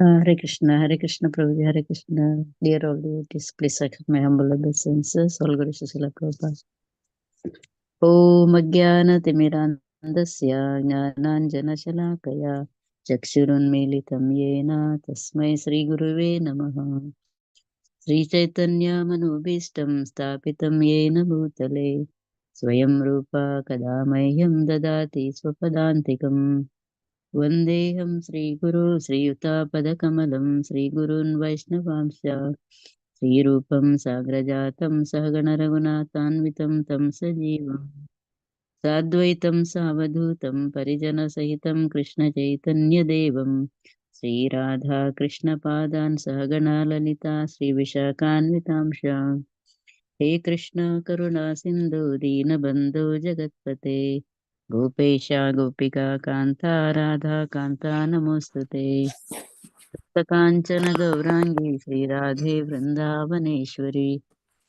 Hare Krishna, Prabhuji, Hare Krishna. Dear all devotees, please accept my humble obeisances. All glories to Srila Prabhupada. Om Ajnanatimirandasya Jnananjanashalakaya Chakshurunmilitam Yena Tasmai Sri Guruve Namaha. Sri Chaitanya Manobhishtam Sthapitam Yena Bhutale Swayam Rupa Kadamahyam Dadati Swapadantikam. Vandeham Sri Guru Sri Yuta Sri Gurun Vaishnavamsha Sri Rupam Sagrajatam Sahagana Raghunatanvitam Tam Sajivam Sadvaitam Savadhutam Parijana Sahitam Krishna Chaitanya Devam Sri Radha Krishna Padan Sahagana Lalita Sri Vishakhanvitamsha He Krishna Karuna Sindhu Deenabandhu Jagatpate Gopesha Gopika Kanta Radha Kanta Namostute Kanchana Gaurangi Sri Radhe Vrindavaneshwari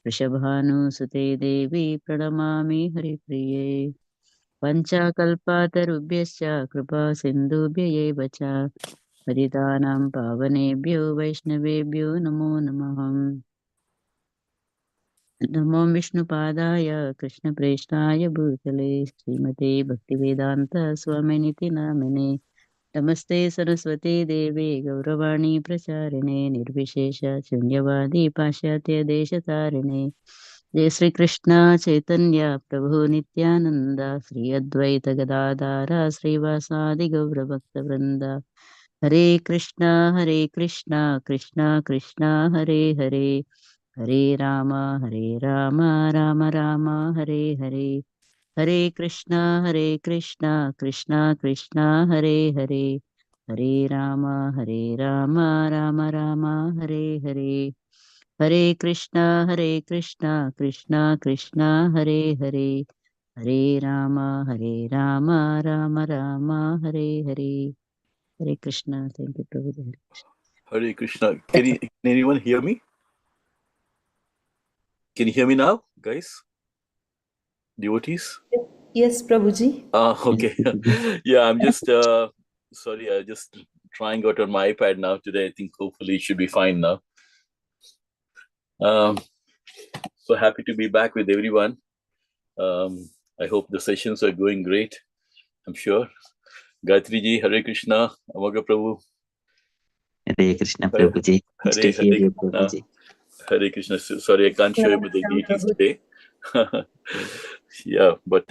Vrishabhanu Devi Pranamami Haripriye Panchakalpatarubhyascha Kripa Sindhubhya eva cha Paritanam Pavanebhyo Vaishnavebhyo Namo Namah Namo Vishnupadaya Krishna Preshtaya Bhutale Srimate Bhaktivedanta Swaminiti Namine Namaste Saraswati Devi Gauravani Pracharine Nirvishesha Shunyavadi Pashyatya Deshatarine Jai Sri Krishna Chaitanya Prabhu Nityananda Sri Advaita Gadadara Sri Vasadi Gaura Bhakta Vrinda Hare Krishna Krishna Krishna Hare Hare Hare Rama Rama Rama Hare Hare Hare Krishna Krishna Krishna Hare Hare Hare Rama Rama Rama Hare Hare Hare Krishna Krishna Krishna Hare Hare Hare Rama Rama Rama Hare Hare Hare Krishna. Thank you, Prabhupada. Hare Krishna. Can anyone hear me? Can you hear me now, guys? Devotees? Yes, Prabhuji. Okay. Yeah, I'm just sorry, I'm just trying out on my iPad now today. I think hopefully it should be fine now. So happy to be back with everyone. I hope the sessions are going great. I'm sure. Gayatri ji, Hare Krishna, Amaga Prabhu. Hare Krishna, Prabhuji. Nice to hear you, Prabhuji. Hare Krishna. Sorry, I can't show you the deities today. Yeah, but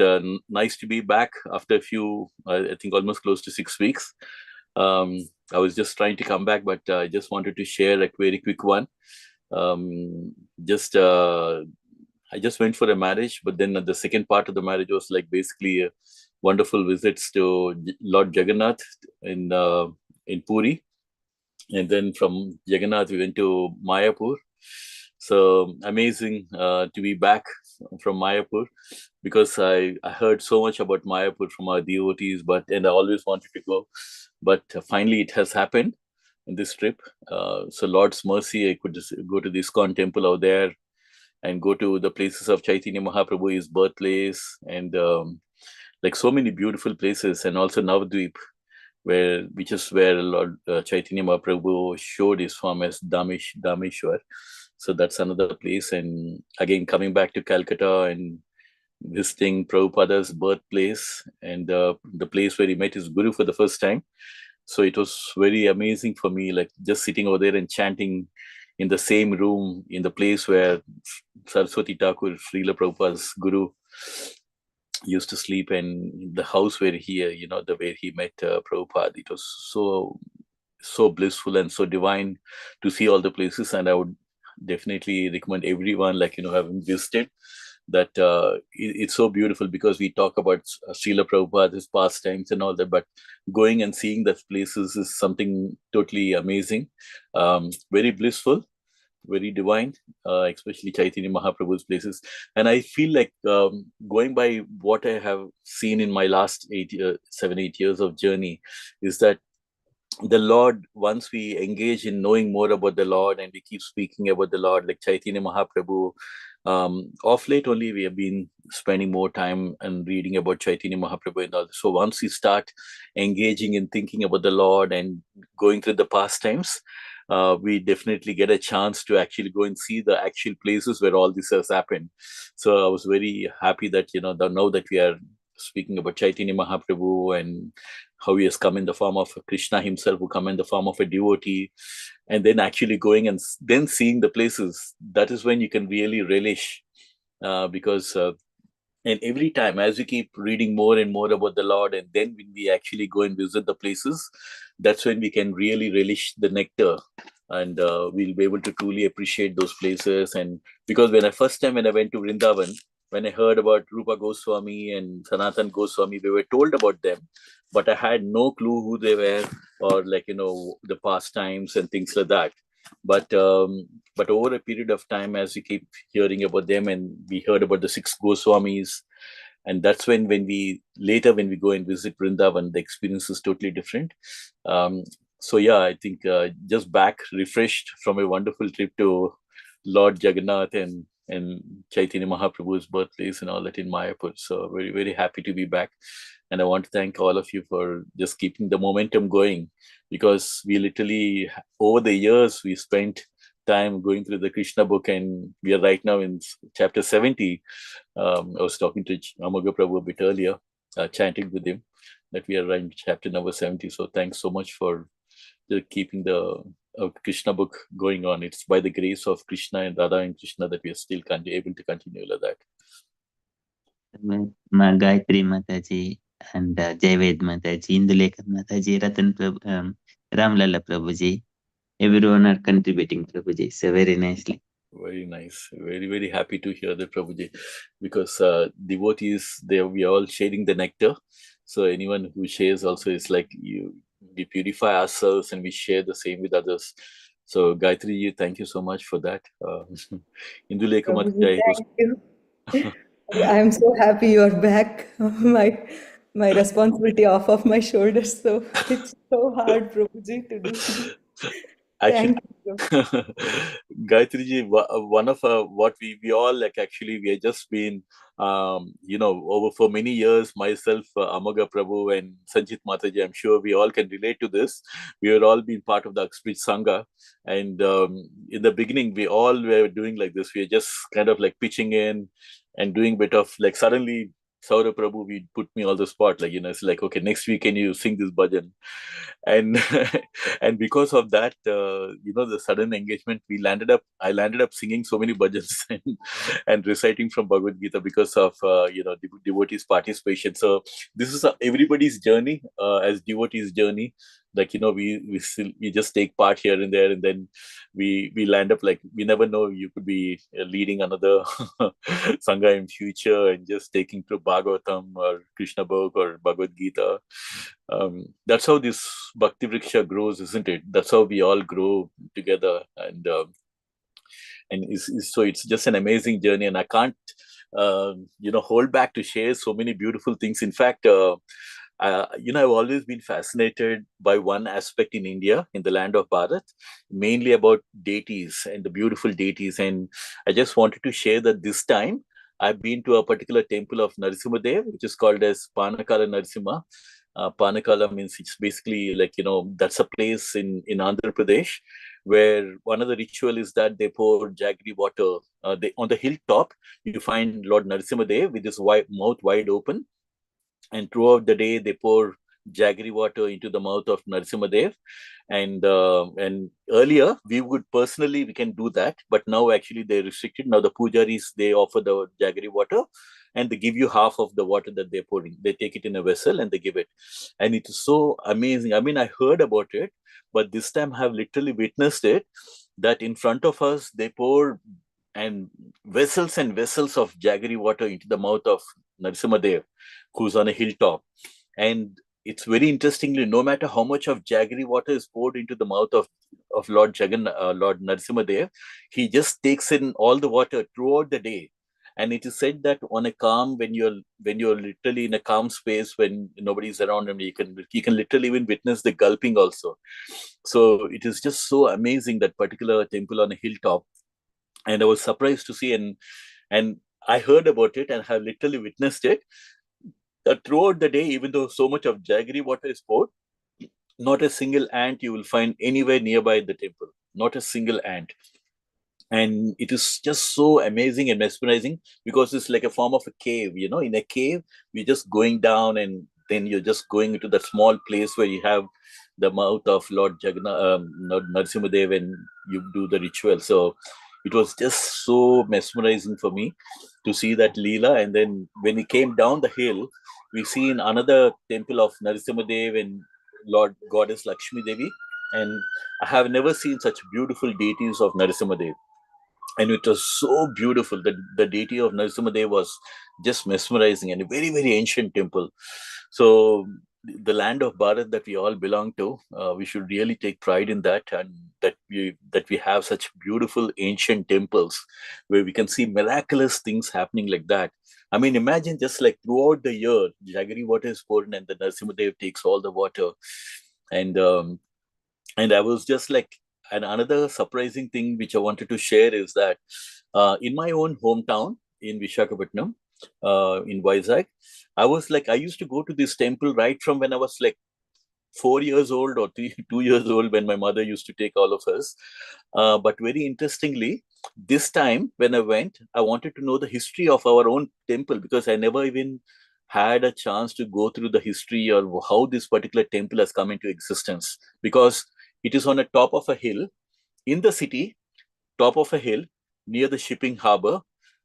nice to be back after a few, I think almost close to 6 weeks. I was just trying to come back, but I just wanted to share a very quick one. I just went for a marriage, but then the second part of the marriage was like basically wonderful visits to Lord Jagannath in Puri. And then from Jagannath, we went to Mayapur. So amazing to be back from Mayapur, because I heard so much about Mayapur from our devotees, and I always wanted to go. But finally, it has happened in this trip. So Lord's mercy, I could just go to the ISKCON temple out there and go to the places of Chaitanya Mahaprabhu, his birthplace, and like so many beautiful places, and also Navadvip, which is where Lord Chaitanya Mahaprabhu showed his form as Dameshwar. So that's another place. And again, coming back to Calcutta and visiting Prabhupada's birthplace and the place where he met his guru for the first time. So it was very amazing for me, like just sitting over there and chanting in the same room, in the place where Saraswati Thakur, Srila Prabhupada's guru, used to sleep, and the house where he, where he met Prabhupada. It was so blissful and so divine to see all the places. And I would definitely recommend everyone, having visited, that it's so beautiful, because we talk about Srila Prabhupada, his pastimes and all that, but going and seeing those places is something totally amazing, very blissful, very divine, especially Chaitanya Mahaprabhu's places. And I feel like going by what I have seen in my last 7-8 years of journey, is that the Lord, once we engage in knowing more about the Lord and we keep speaking about the Lord, like Chaitanya Mahaprabhu, off late only we have been spending more time and reading about Chaitanya Mahaprabhu and all. So once we start engaging in thinking about the Lord and going through the pastimes, we definitely get a chance to actually go and see the actual places where all this has happened. So I was very happy that, now that we are speaking about Chaitanya Mahaprabhu and how he has come in the form of Krishna himself, who come in the form of a devotee, and then actually going and then seeing the places, that is when you can really relish, because and every time as we keep reading more and more about the Lord, and then when we actually go and visit the places, that's when we can really relish the nectar, and we'll be able to truly appreciate those places. And because when I went to Vrindavan, when I heard about Rupa Goswami and Sanatan Goswami, we were told about them, but I had no clue who they were, or the pastimes and things like that. But over a period of time, as we keep hearing about them, and we heard about the 6 Goswamis, and that's when we go and visit Vrindavan, the experience is totally different. So yeah, I think just back refreshed from a wonderful trip to Lord Jagannath and Chaitanya Mahaprabhu's birthplace and all that in Mayapur. So very, very happy to be back. And I want to thank all of you for just keeping the momentum going, because we literally, over the years, we spent time going through the Krishna book, and we are right now in chapter 70. I was talking to Amaga Prabhu a bit earlier, chanting with him, that we are in chapter number 70. So thanks so much for keeping the Krishna book going on. It's by the grace of Krishna and Radha and Krishna that we are still able to continue like that. Gayatri Mataji and Javed Mataji, Indulekha Mataji, Ratan Ramlala Prabhuji, everyone are contributing, Prabhuji, so very nicely. Very nice. Very, very happy to hear that, Prabhuji, because devotees, we are all sharing the nectar. So anyone who shares also is like we purify ourselves and we share the same with others. So Gayatri, thank you so much for that. Indulekha Prabhuji, Mataji, thank you. I am so happy you are back. My responsibility off of my shoulders, so it's so hard, Prabhuji, to do this. actually, Thank you. Gayatri ji, one of what we all like, actually, we have just been, over for many years, myself, Amaga Prabhu and Sanjit Mataji, I'm sure we all can relate to this. We have all been part of the Aksprit Sangha. And in the beginning, we all were doing like this. We are just kind of like pitching in and doing bit of like, suddenly, Saurabh Prabhu, we put me on the spot, like, it's like, okay, next week, can you sing this bhajan? And and because of that, the sudden engagement, I landed up singing so many bhajans and reciting from Bhagavad Gita because of devotees participation. So this is everybody's journey, as devotees journey. Like, we just take part here and there, and then we land up, like, we never know, you could be leading another sangha in future and just taking to Bhagavatam or KrishnaBook or Bhagavad Gita. That's how this Bhakti Vriksha grows, isn't it? That's how we all grow together, and so it's just an amazing journey, and I can't hold back to share so many beautiful things. In fact, I've always been fascinated by one aspect in India, in the land of Bharat, mainly about deities and the beautiful deities. And I just wanted to share that this time I've been to a particular temple of Narasimhadev, which is called as Panakala Narasimha. Panakala means it's basically like, that's a place in Andhra Pradesh where one of the ritual is that they pour jaggery water. On the hilltop, you find Lord Narasimhadev with his mouth wide open. And throughout the day, they pour jaggery water into the mouth of Narasimhadev. And earlier, we can do that. But now actually they're restricted. Now the pujaris, they offer the jaggery water, and they give you half of the water that they're pouring. They take it in a vessel and they give it. And it is so amazing. I mean, I heard about it, but this time I have literally witnessed it, that in front of us, they pour and vessels of jaggery water into the mouth of Narasimhadev, who's on a hilltop. And it's very interestingly, no matter how much of jaggery water is poured into the mouth of Lord Lord Narasimhadev, he just takes in all the water throughout the day. And it is said that on a calm, when you're literally in a calm space, when nobody's around him, you can literally even witness the gulping also. So it is just so amazing, that particular temple on a hilltop. And I was surprised to see, and I heard about it and have literally witnessed it, that throughout the day, even though so much of jaggery water is poured, Not a single ant you will find anywhere nearby the temple. Not a single ant. And it is just so amazing and mesmerizing because it's like a form of a cave. In a cave we're just going down, and then you're just going into that small place where you have the mouth of Lord Jagannath, Narasimhadev, and you do the ritual. So it was just so mesmerizing for me to see that Leela. And then when we came down the hill, we seen another temple of Narasimhadev and Lord Goddess Lakshmi Devi. And I have never seen such beautiful deities of Narasimhadev. And it was so beautiful. The deity of Narasimhadev was just mesmerizing, and a very, very ancient temple. So the land of Bharat that we all belong to, we should really take pride in that, and that we have such beautiful ancient temples where we can see miraculous things happening like that. I mean, imagine just like throughout the year, Jaggery water is poured, and the Narasimhadev takes all the water. And I was just like, and another surprising thing which I wanted to share is that in my own hometown in Visakhapatnam, in Vizag, I used to go to this temple right from when I was like 4 years old or 2 years old, when my mother used to take all of us. But very interestingly, this time when I went, I wanted to know the history of our own temple, because I never even had a chance to go through the history or how this particular temple has come into existence, because it is on the top of a hill in the city, top of a hill near the shipping harbor,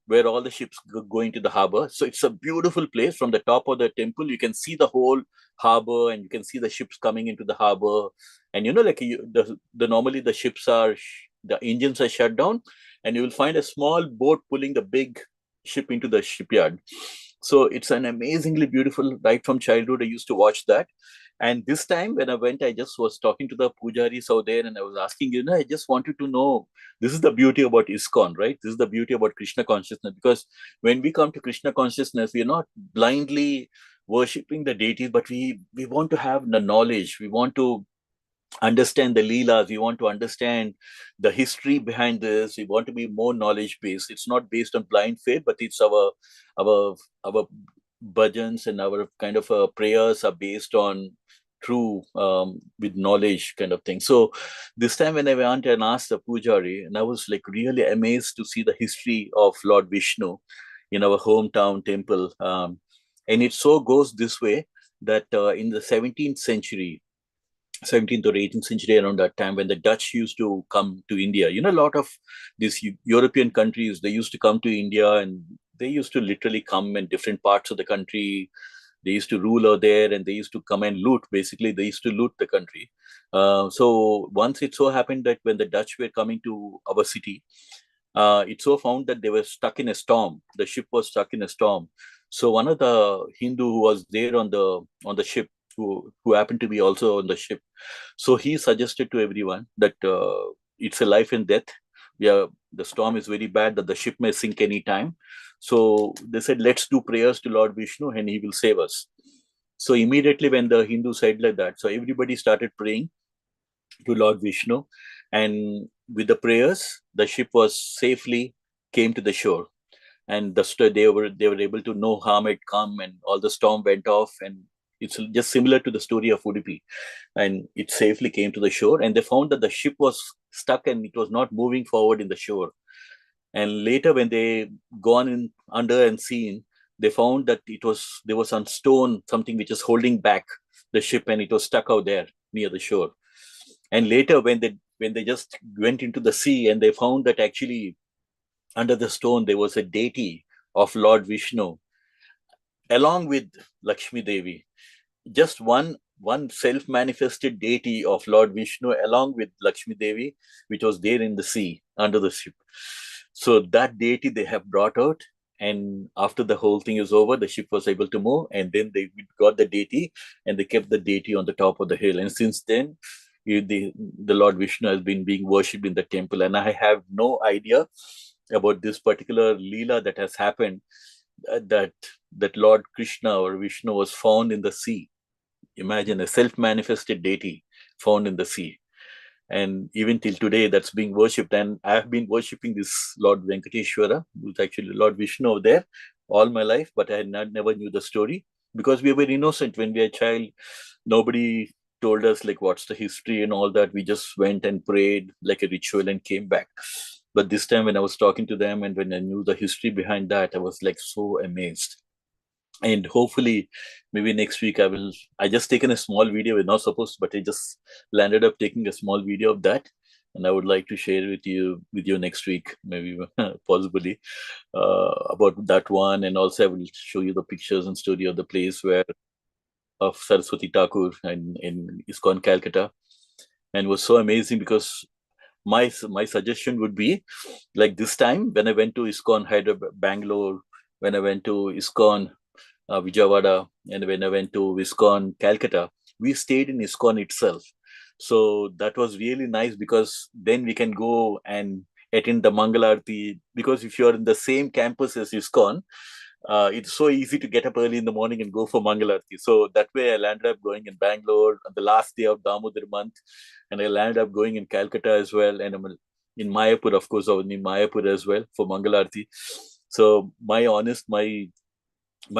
where all the ships go into the harbor. So it's a beautiful place. From the top of the temple, you can see the whole harbor, and you can see the ships coming into the harbor. And normally the ships the engines are shut down, and you will find a small boat pulling the big ship into the shipyard. So it's an amazingly beautiful. Right from childhood, I used to watch that. And this time when I went, I just was talking to the pujaris out there, and I was asking, I just wanted to know, this is the beauty about ISKCON, right? This is the beauty about Krishna consciousness, because when we come to Krishna consciousness, we are not blindly worshipping the deities, but we want to have the knowledge. We want to understand the leelas. We want to understand the history behind this. We want to be more knowledge based. It's not based on blind faith, but it's our bhajans and our kind of prayers are based on true with knowledge kind of thing. So this time when I went and asked the pujari, and I was like really amazed to see the history of Lord Vishnu in our hometown temple. And it so goes this way that in the 17th century, 17th or 18th century, around that time, when the Dutch used to come to India, a lot of these European countries, they used to come to India, and they used to literally come in different parts of the country. They used to rule out there, and they used to come and loot. Basically, they used to loot the country. So once it so happened that when the Dutch were coming to our city, it so found that they were stuck in a storm. The ship was stuck in a storm. So one of the Hindu who was there on the ship, who happened to be also on the ship, so he suggested to everyone that it's a life and death. The storm is very bad, that the ship may sink any time. So they said, let's do prayers to Lord Vishnu and he will save us. So immediately when the Hindu said like that, so everybody started praying to Lord Vishnu, and with the prayers, the ship was safely came to the shore, and they were able to, no harm had come, and all the storm went off. And it's just similar to the story of Udupi, and it safely came to the shore. And they found that the ship was stuck and it was not moving forward in the shore. And later, when they gone in under and seen, they found that there was some stone, something which is holding back the ship, and it was stuck out there near the shore. And later, when they just went into the sea, and they found that actually under the stone there was a deity of Lord Vishnu, along with Lakshmi Devi. Just one self-manifested deity of Lord Vishnu along with Lakshmi Devi, which was there in the sea under the ship. So that deity they have brought out, and after the whole thing is over, the ship was able to move, and then they got the deity, and they kept the deity on the top of the hill. And since then, the Lord Vishnu has been being worshipped in the temple. And I have no idea about this particular Leela that has happened, that Lord Krishna or Vishnu was found in the sea. Imagine a self-manifested deity found in the sea. And even till today, that's being worshipped. And I've been worshipping this Lord Venkateshwara, who's actually Lord Vishnu over there, all my life, but I never knew the story, because we were innocent when we were a child. Nobody told us like what's the history and all that. We just went and prayed like a ritual and came back. But this time when I was talking to them and when I knew the history behind that, I was like so amazed. And hopefully maybe next week I just taken a small video. We're not supposed to, but I just landed up taking a small video of that, and I would like to share with you next week, maybe possibly, about that one. And also I will show you the pictures and story of the place of Saraswati Thakur in ISKCON Calcutta. And it was so amazing because my suggestion would be like this time when I went to ISKCON Hyderabad, Bangalore, when I went to ISKCON Vijayawada, and when I went to ISKCON Calcutta, we stayed in ISKCON itself. So that was really nice because then we can go and attend the Mangalarti, because if you're in the same campus as ISKCON, it's so easy to get up early in the morning and go for Mangalarti. So that way I landed up going in Bangalore on the last day of Damodar month, and I landed up going in Calcutta as well, and I'm in Mayapur, of course, I was in Mayapur as well for Mangalarti. So my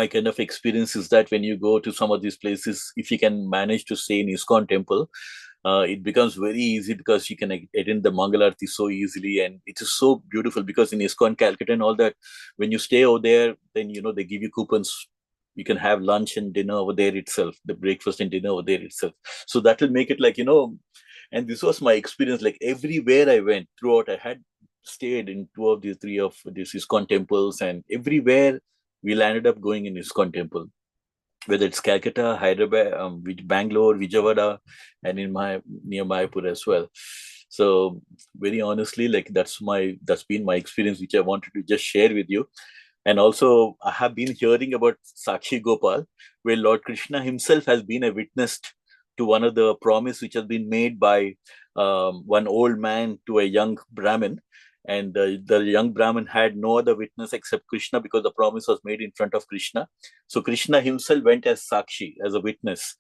kind of experience is that when you go to some of these places, if you can manage to stay in ISKCON temple, it becomes very easy because you can attend the Mangalarti so easily, and it is so beautiful because in ISKCON Calcutta and all that, when you stay over there, then they give you coupons. You can have lunch and dinner over there itself, the breakfast and dinner over there itself. So that will make it like, and this was my experience. Like everywhere I went throughout, I had stayed in three of these ISKCON temples, and everywhere we landed up going in ISKCON temple, whether it's Calcutta, Hyderabad, Bangalore, Vijayawada, and near Mayapur as well. So very honestly, like that's been my experience, which I wanted to just share with you. And also, I have been hearing about Sakshi Gopal, where Lord Krishna himself has been a witness to one of the promise which has been made by one old man to a young Brahmin. And the young Brahmin had no other witness except Krishna, because the promise was made in front of Krishna. So Krishna himself went as Sakshi, as a witness.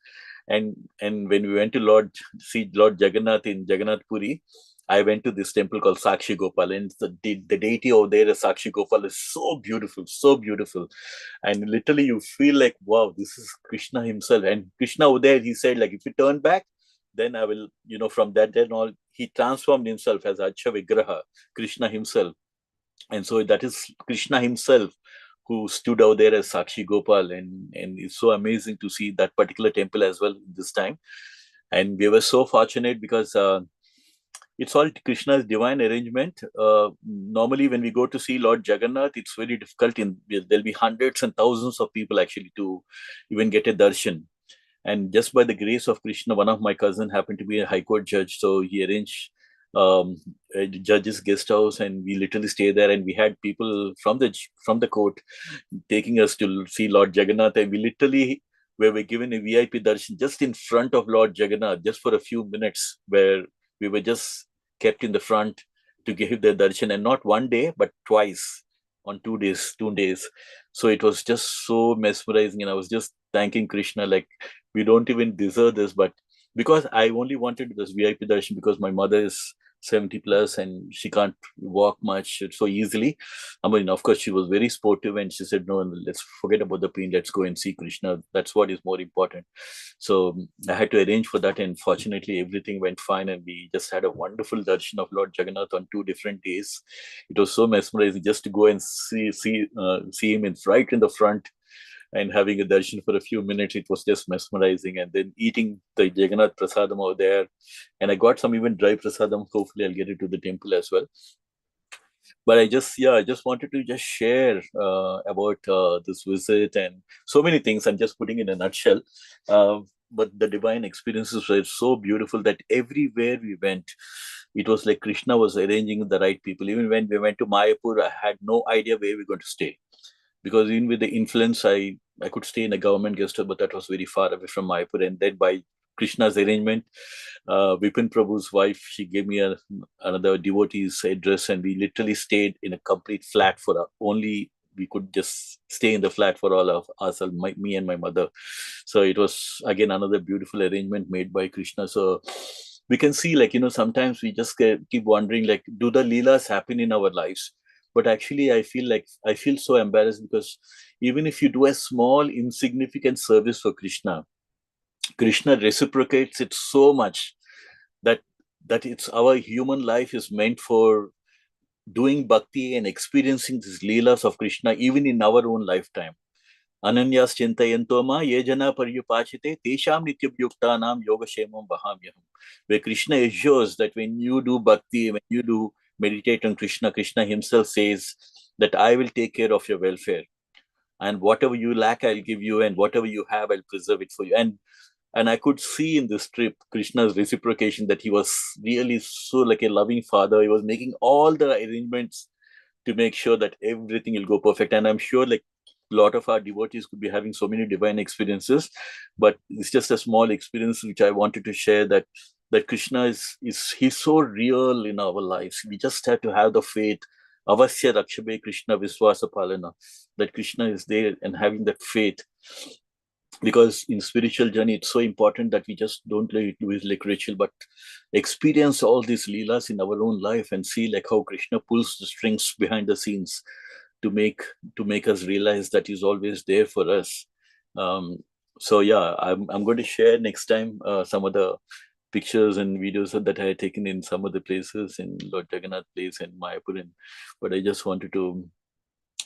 And when we went to see Lord Jagannath in Jagannath Puri, I went to this temple called Sakshi Gopal, and the deity over there as Sakshi Gopal is so beautiful, so beautiful. And literally you feel like, wow, this is Krishna himself. And Krishna over there, he said, like, if you turn back, then I will, from that then all, he transformed himself as Acha Vigraha, Krishna himself. And so that is Krishna himself who stood out there as Sakshi Gopal. And it's so amazing to see that particular temple as well this time. And we were so fortunate because it's all Krishna's divine arrangement. Normally, when we go to see Lord Jagannath, it's very difficult. There'll be hundreds and thousands of people actually to even get a darshan. And just by the grace of Krishna, one of my cousin happened to be a high court judge, so he arranged a judge's guest house, and we literally stay there. And we had people from the court taking us to see Lord Jagannath, and we literally were given a VIP darshan just in front of Lord Jagannath, just for a few minutes, where we were just kept in the front to give the darshan, and not one day, but twice on 2 days. So it was just so mesmerizing, and I was just thanking Krishna, like, we don't even deserve this, but because I only wanted this VIP darshan because my mother is 70 plus and she can't walk much so easily. I mean, of course, she was very sportive and she said, no, let's forget about the pain. Let's go and see Krishna. That's what is more important. So I had to arrange for that. And fortunately, everything went fine. And we just had a wonderful darshan of Lord Jagannath on 2 different days. It was so mesmerizing just to go and see him right in the front and having a darshan for a few minutes. It was just mesmerizing. And then eating the Jagannath prasadam over there. And I got some even dry prasadam. Hopefully I'll get it to the temple as well. But I just wanted to just share about this visit and so many things. I'm just putting in a nutshell. But the divine experiences were so beautiful that everywhere we went, it was like Krishna was arranging the right people. Even when we went to Mayapur, I had no idea where we were going to stay. Because even with the influence, I could stay in a government guest house, but that was very far away from Mayapur. And then by Krishna's arrangement, Vipin Prabhu's wife, she gave me another devotee's address, and we literally stayed in a complete flat only. We could just stay in the flat for all of us, me and my mother. So it was again another beautiful arrangement made by Krishna. So we can see, like, sometimes we just keep wondering, like, do the leelas happen in our lives? But actually, I feel so embarrassed because even if you do a small, insignificant service for Krishna, Krishna reciprocates it so much that it's our human life is meant for doing bhakti and experiencing these leelas of Krishna even in our own lifetime. Ananyas chintayantoma yejana paryupachite tesham nityabhyuktanam yogashemam bahamyaham. Where Krishna assures that when you do bhakti, when you do meditate on Krishna, Krishna himself says that I will take care of your welfare. And whatever you lack, I'll give you, and whatever you have, I'll preserve it for you. And I could see in this trip Krishna's reciprocation, that he was really so like a loving father. He was making all the arrangements to make sure that everything will go perfect. And I'm sure like a lot of our devotees could be having so many divine experiences, but it's just a small experience which I wanted to share, that Krishna is he's so real in our lives. We just have to have the faith. Avasya Rakshabe Krishna Viswasa Palana, that Krishna is there, and having that faith. Because in spiritual journey, it's so important that we just don't do it like ritual, but experience all these leelas in our own life and see like how Krishna pulls the strings behind the scenes to make us realize that he's always there for us. So yeah, I'm going to share next time some of the pictures and videos that I had taken in some of the places in Lord Jagannath place and Mayapur, but I just wanted to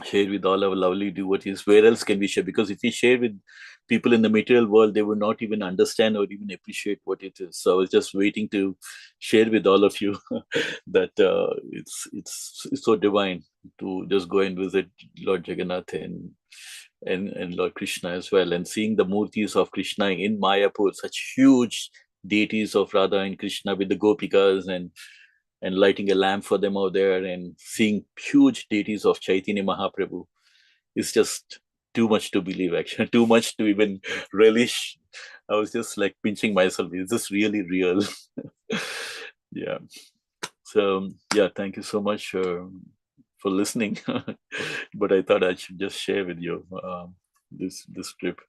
share with all our lovely devotees. Where else can we share? Because if we share with people in the material world, they would not even understand or even appreciate what it is. So I was just waiting to share with all of you that it's so divine to just go and visit Lord Jagannath and Lord Krishna as well, and seeing the murtis of Krishna in Mayapur, such huge deities of Radha and Krishna with the gopikas, and lighting a lamp for them out there, and seeing huge deities of Chaitanya Mahaprabhu is just too much to believe, actually, too much to even relish. I was just like pinching myself. Is this really real? Yeah. So, yeah, thank you so much for listening. But I thought I should just share with you this trip.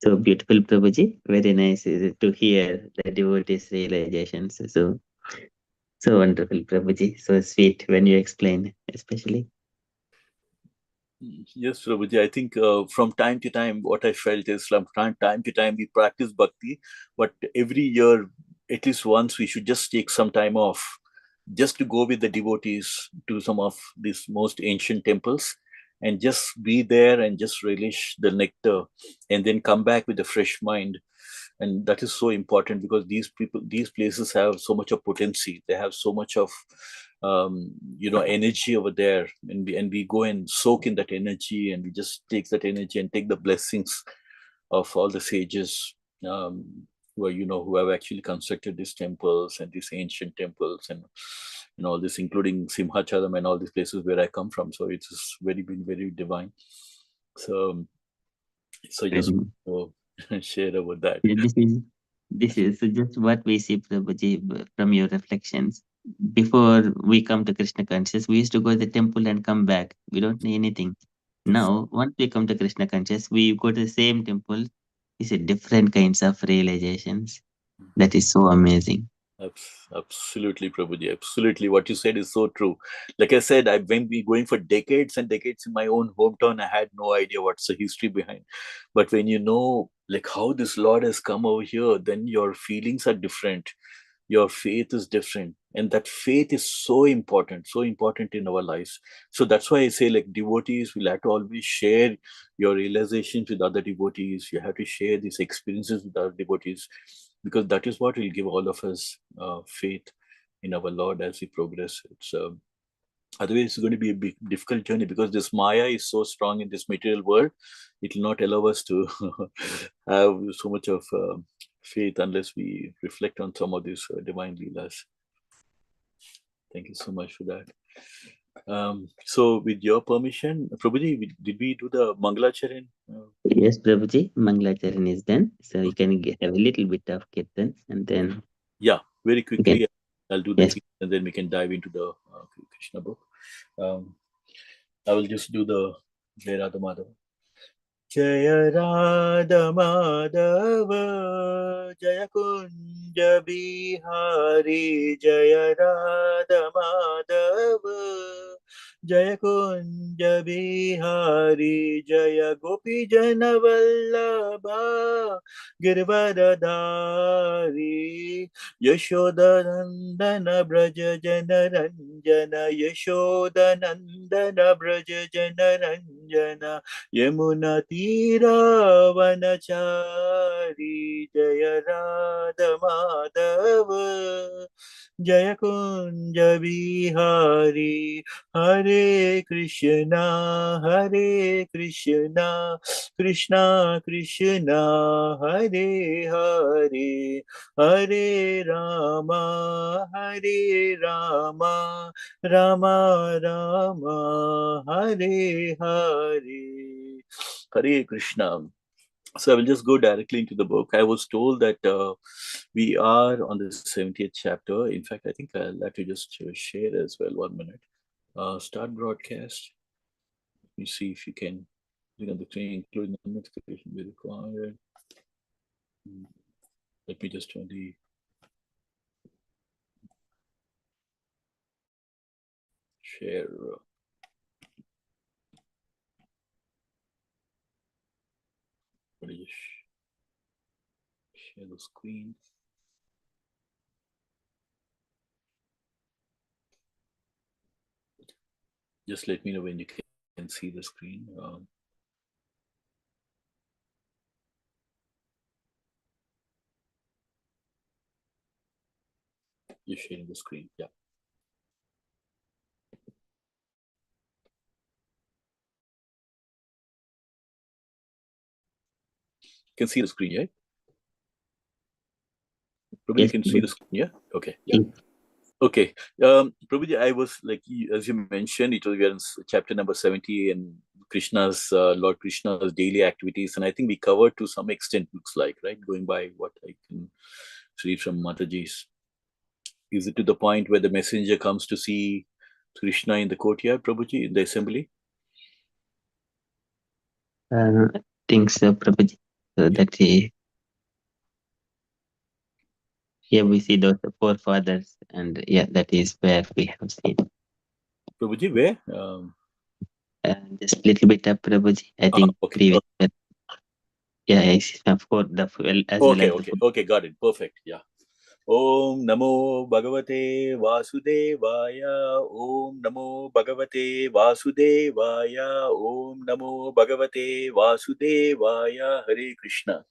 So beautiful, Prabhuji. Very nice to hear the devotees' realizations. So wonderful, Prabhuji. So sweet when you explain, especially. Yes, Prabhuji. I think from time to time, what I felt is from time to time we practice bhakti, but every year, at least once, we should just take some time off, just to go with the devotees to some of these most ancient temples, and just be there and just relish the nectar, and then come back with a fresh mind. And that is so important, because these places have so much of potency. They have so much of energy over there, and we go and soak in that energy, and we just take that energy and take the blessings of all the sages, who have actually constructed these temples and these ancient temples, and all this, including Simhacharam and all these places where I come from. So it's been very divine. So just share about that. This is just what we see, Prabhuji, from your reflections. Before we come to Krishna conscious, we used to go to the temple and come back. We don't need anything. Now, once we come to Krishna conscious, we go to the same temple. It's a different kinds of realizations. That is so amazing. Absolutely, Prabhuji. Absolutely. What you said is so true. Like I said, I've been going for decades and decades in my own hometown. I had no idea what's the history behind. But when you know like how this Lord has come over here, then your feelings are different. Your faith is different. And that faith is so important in our lives. So that's why I say, like, devotees will have to always share your realizations with other devotees. You have to share these experiences with other devotees, because that is what will give all of us faith in our Lord as we progress. Otherwise, it's going to be a big, difficult journey, because this Maya is so strong in this material world. It will not allow us to have so much of faith unless we reflect on some of these divine leelas. Thank you so much for that. So with your permission, Prabhuji, did we do the Mangalacharan? Yes, Prabhuji, Mangalacharan is done. So you can have a little bit of kirtan and then... Yeah, very quickly, I'll do the Yes. kirtan, and then we can dive into the Krishna book. I will just do the Jai Radha Madhava. Jaya Radha Madhava, Jaya Kunja Bihari, Jaya Radha Madhava, Jaya Kunja Bihari, Jaya Gopi Jana Vallabha, Girvadadari, Yashoda Nandana Braja Jana Ranjana, Yashoda Nandana Braja Jana Ranjana, Yamuna Tira Vanachari, Jaya Radha Madhava, Jaya Kunja Bihari, Hare Krishna, Krishna Krishna, Hare Hare, Hare Rama, Rama Rama, Hare Hare. Hare Krishna. So I will just go directly into the book. I was told that we are on the 70th chapter. In fact, I think I'll have to just share as well. 1 minute. Start broadcast. Let me see if you can click on the screen, including the notification be required. Let me just turn the share. Let me just share the screen. Just let me know when you can see the screen. You're sharing the screen, yeah. You can see the screen, yeah? Probably Yes, you can see the screen, yeah? Okay, yeah. Okay, Prabhuji, I was like, as you mentioned, it was we are in chapter number 70 and Krishna's, Lord Krishna's daily activities. And I think we covered to some extent, looks like, right? Going by what I can read from Mataji's. Is it to the point where the messenger comes to see Krishna in the courtyard, Prabhuji, in the assembly? I think so, Prabhuji. So that here we see those forefathers, and yeah, that is where we have seen. Prabhuji, where? Just a little bit up, Prabhuji. I think Okay. previous. Yeah, it's for the as well as the. Okay, got it. Perfect. Yeah. Om Namo Bhagavate Vasudevaya. Om Namo Bhagavate Vasudevaya. Om Namo Bhagavate Vasudevaya. Hare Krishna.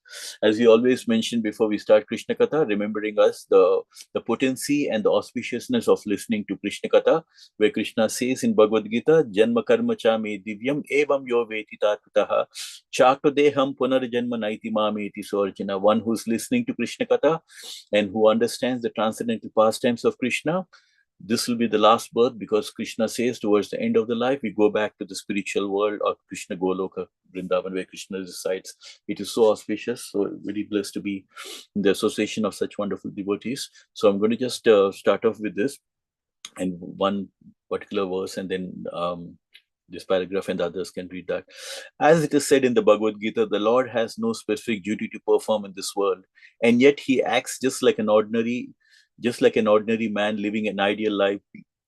As we always mention before we start Krishna Katha, remembering us the potency and the auspiciousness of listening to Krishna Katha, where Krishna says in Bhagavad Gita, Janma Karma Cha Me Divyam Evam Yo Veti Tatutaha Chakradeham Punarjanma Naiti Mameti. So Arjuna, one who's listening to Krishna Katha and who understands the transcendental pastimes of Krishna, this will be the last birth, because Krishna says towards the end of the life, we go back to the spiritual world of Krishna Goloka, Vrindavan, where Krishna resides. It is so auspicious, so very blessed to be in the association of such wonderful devotees. So I'm going to just start off with this and one particular verse, and then this paragraph, and the others can read that. As it is said in the Bhagavad Gita, the Lord has no specific duty to perform in this world, and yet he acts just like an ordinary man living an ideal life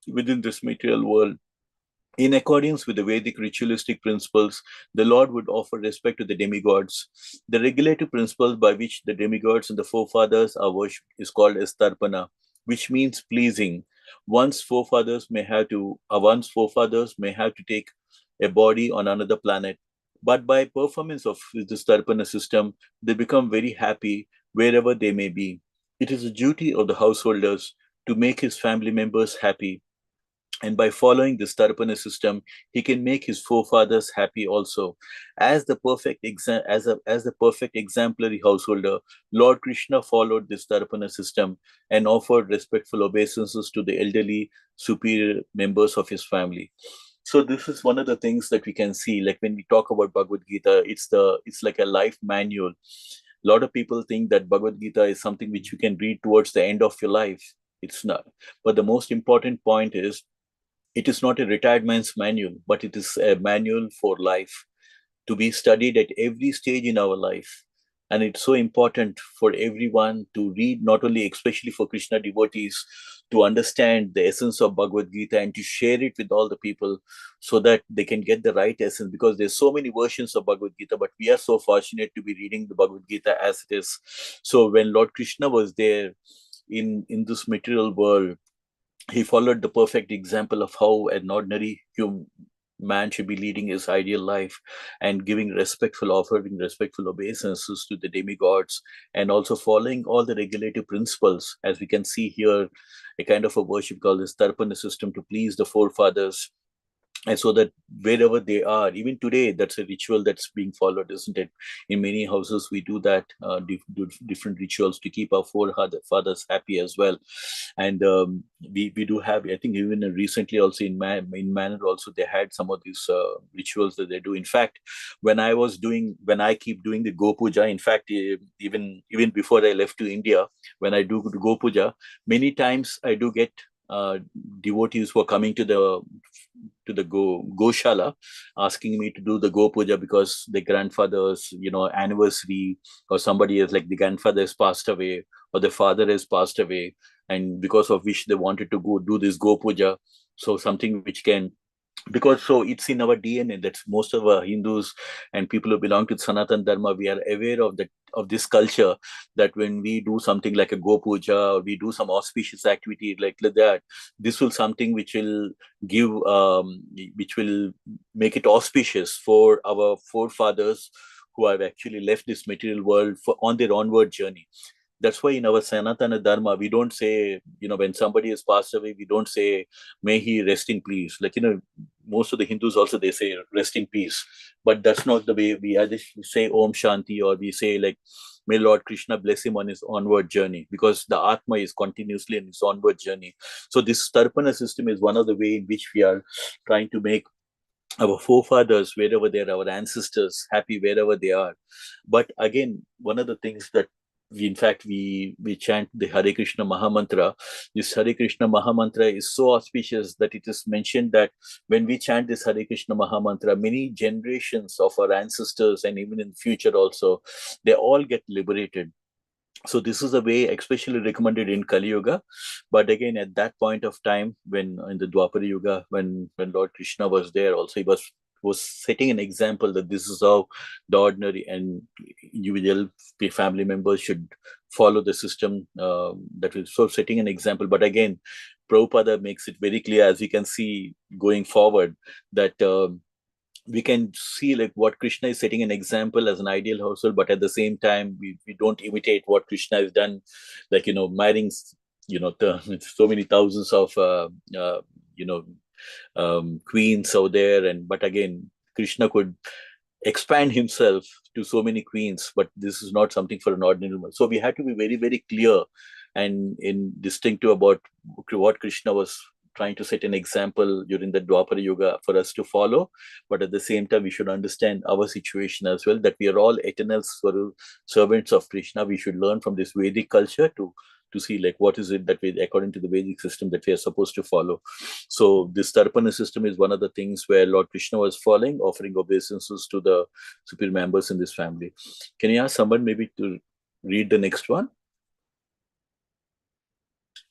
within this material world. In accordance with the Vedic ritualistic principles, the Lord would offer respect to the demigods. The regulative principles by which the demigods and the forefathers are worshipped is called as tarpana, which means pleasing. One's forefathers may have to take a body on another planet, but by performance of this tarpana system, they become very happy wherever they may be. It is a duty of the householders to make his family members happy, and by following this tarpana system, he can make his forefathers happy also. As the perfect exemplary householder, Lord Krishna followed this tarpana system and offered respectful obeisances to the elderly, superior members of his family. So this is one of the things that we can see. Like when we talk about Bhagavad Gita, it's like a life manual. A lot of people think that Bhagavad Gita is something which you can read towards the end of your life. It's not. But the most important point is, it is not a retired man's manual, but it is a manual for life, to be studied at every stage in our life. And it's so important for everyone to read, not only especially for Krishna devotees, to understand the essence of Bhagavad Gita and to share it with all the people so that they can get the right essence, because there's so many versions of Bhagavad Gita, but we are so fortunate to be reading the Bhagavad Gita as it is. So when Lord Krishna was there in this material world, he followed the perfect example of how an ordinary human man should be leading his ideal life and giving respectful, offering respectful obeisances to the demigods, and also following all the regulative principles, as we can see here, a kind of a worship called the Tarpana system to please the forefathers. And so that wherever they are, even today, that's a ritual that's being followed, isn't it? In many houses, we do that, do different rituals to keep our forefathers happy as well. And we do have, I think, even recently also in Manor also, they had some of these rituals that they do. In fact, when I keep doing the Go Puja, in fact, even before I left to India, when I do Go Puja, many times I do get devotees who are coming to the Goshala, asking me to do the Go Puja because their grandfather's, anniversary, or somebody is like the grandfather has passed away or the father has passed away, and because of which they wanted to go do this Go Puja. So something which can, because so it's in our DNA that most of our Hindus and people who belong to Sanatan Dharma, we are aware of that, of this culture, that when we do something like a Go Puja, or we do some auspicious activity like that, this will something which will give, which will make it auspicious for our forefathers who have actually left this material world for on their onward journey. That's why in our Sanatana Dharma, we don't say, when somebody has passed away, we don't say, may he rest in peace. Like, most of the Hindus also, they say, rest in peace. But that's not the way we either say Om Shanti, or we say, like, may Lord Krishna bless him on his onward journey, because the Atma is continuously in his onward journey. So this Tarpana system is one of the way in which we are trying to make our forefathers, wherever they are, our ancestors, happy wherever they are. But again, one of the things that we chant the Hare Krishna Mahamantra. This Hare Krishna Mahamantra is so auspicious that it is mentioned that when we chant this Hare Krishna Mahamantra, many generations of our ancestors, and even in the future also, they all get liberated. So this is a way especially recommended in Kali Yuga. But again, at that point of time, when in the Dwapara Yuga, when Lord Krishna was there, also he was setting an example that this is how the ordinary and individual family members should follow the system. That is so setting an example. But again, Prabhupada makes it very clear, as we can see going forward, that we can see like what Krishna is setting an example as an ideal household, but at the same time, we don't imitate what Krishna has done, like, marrying, so many thousands of, queens out there. But again, Krishna could expand himself to so many queens, but this is not something for an ordinary woman. So we had to be very, very clear and in distinctive about what Krishna was trying to set an example during the Dwapara Yuga for us to follow. But at the same time, we should understand our situation as well, that we are all eternal servants of Krishna. We should learn from this Vedic culture to see like what is it that we, according to the Vedic system, that we are supposed to follow. So this Tarpana system is one of the things where Lord Krishna was following, offering obeisances to the superior members in this family. Can you ask someone maybe to read the next one?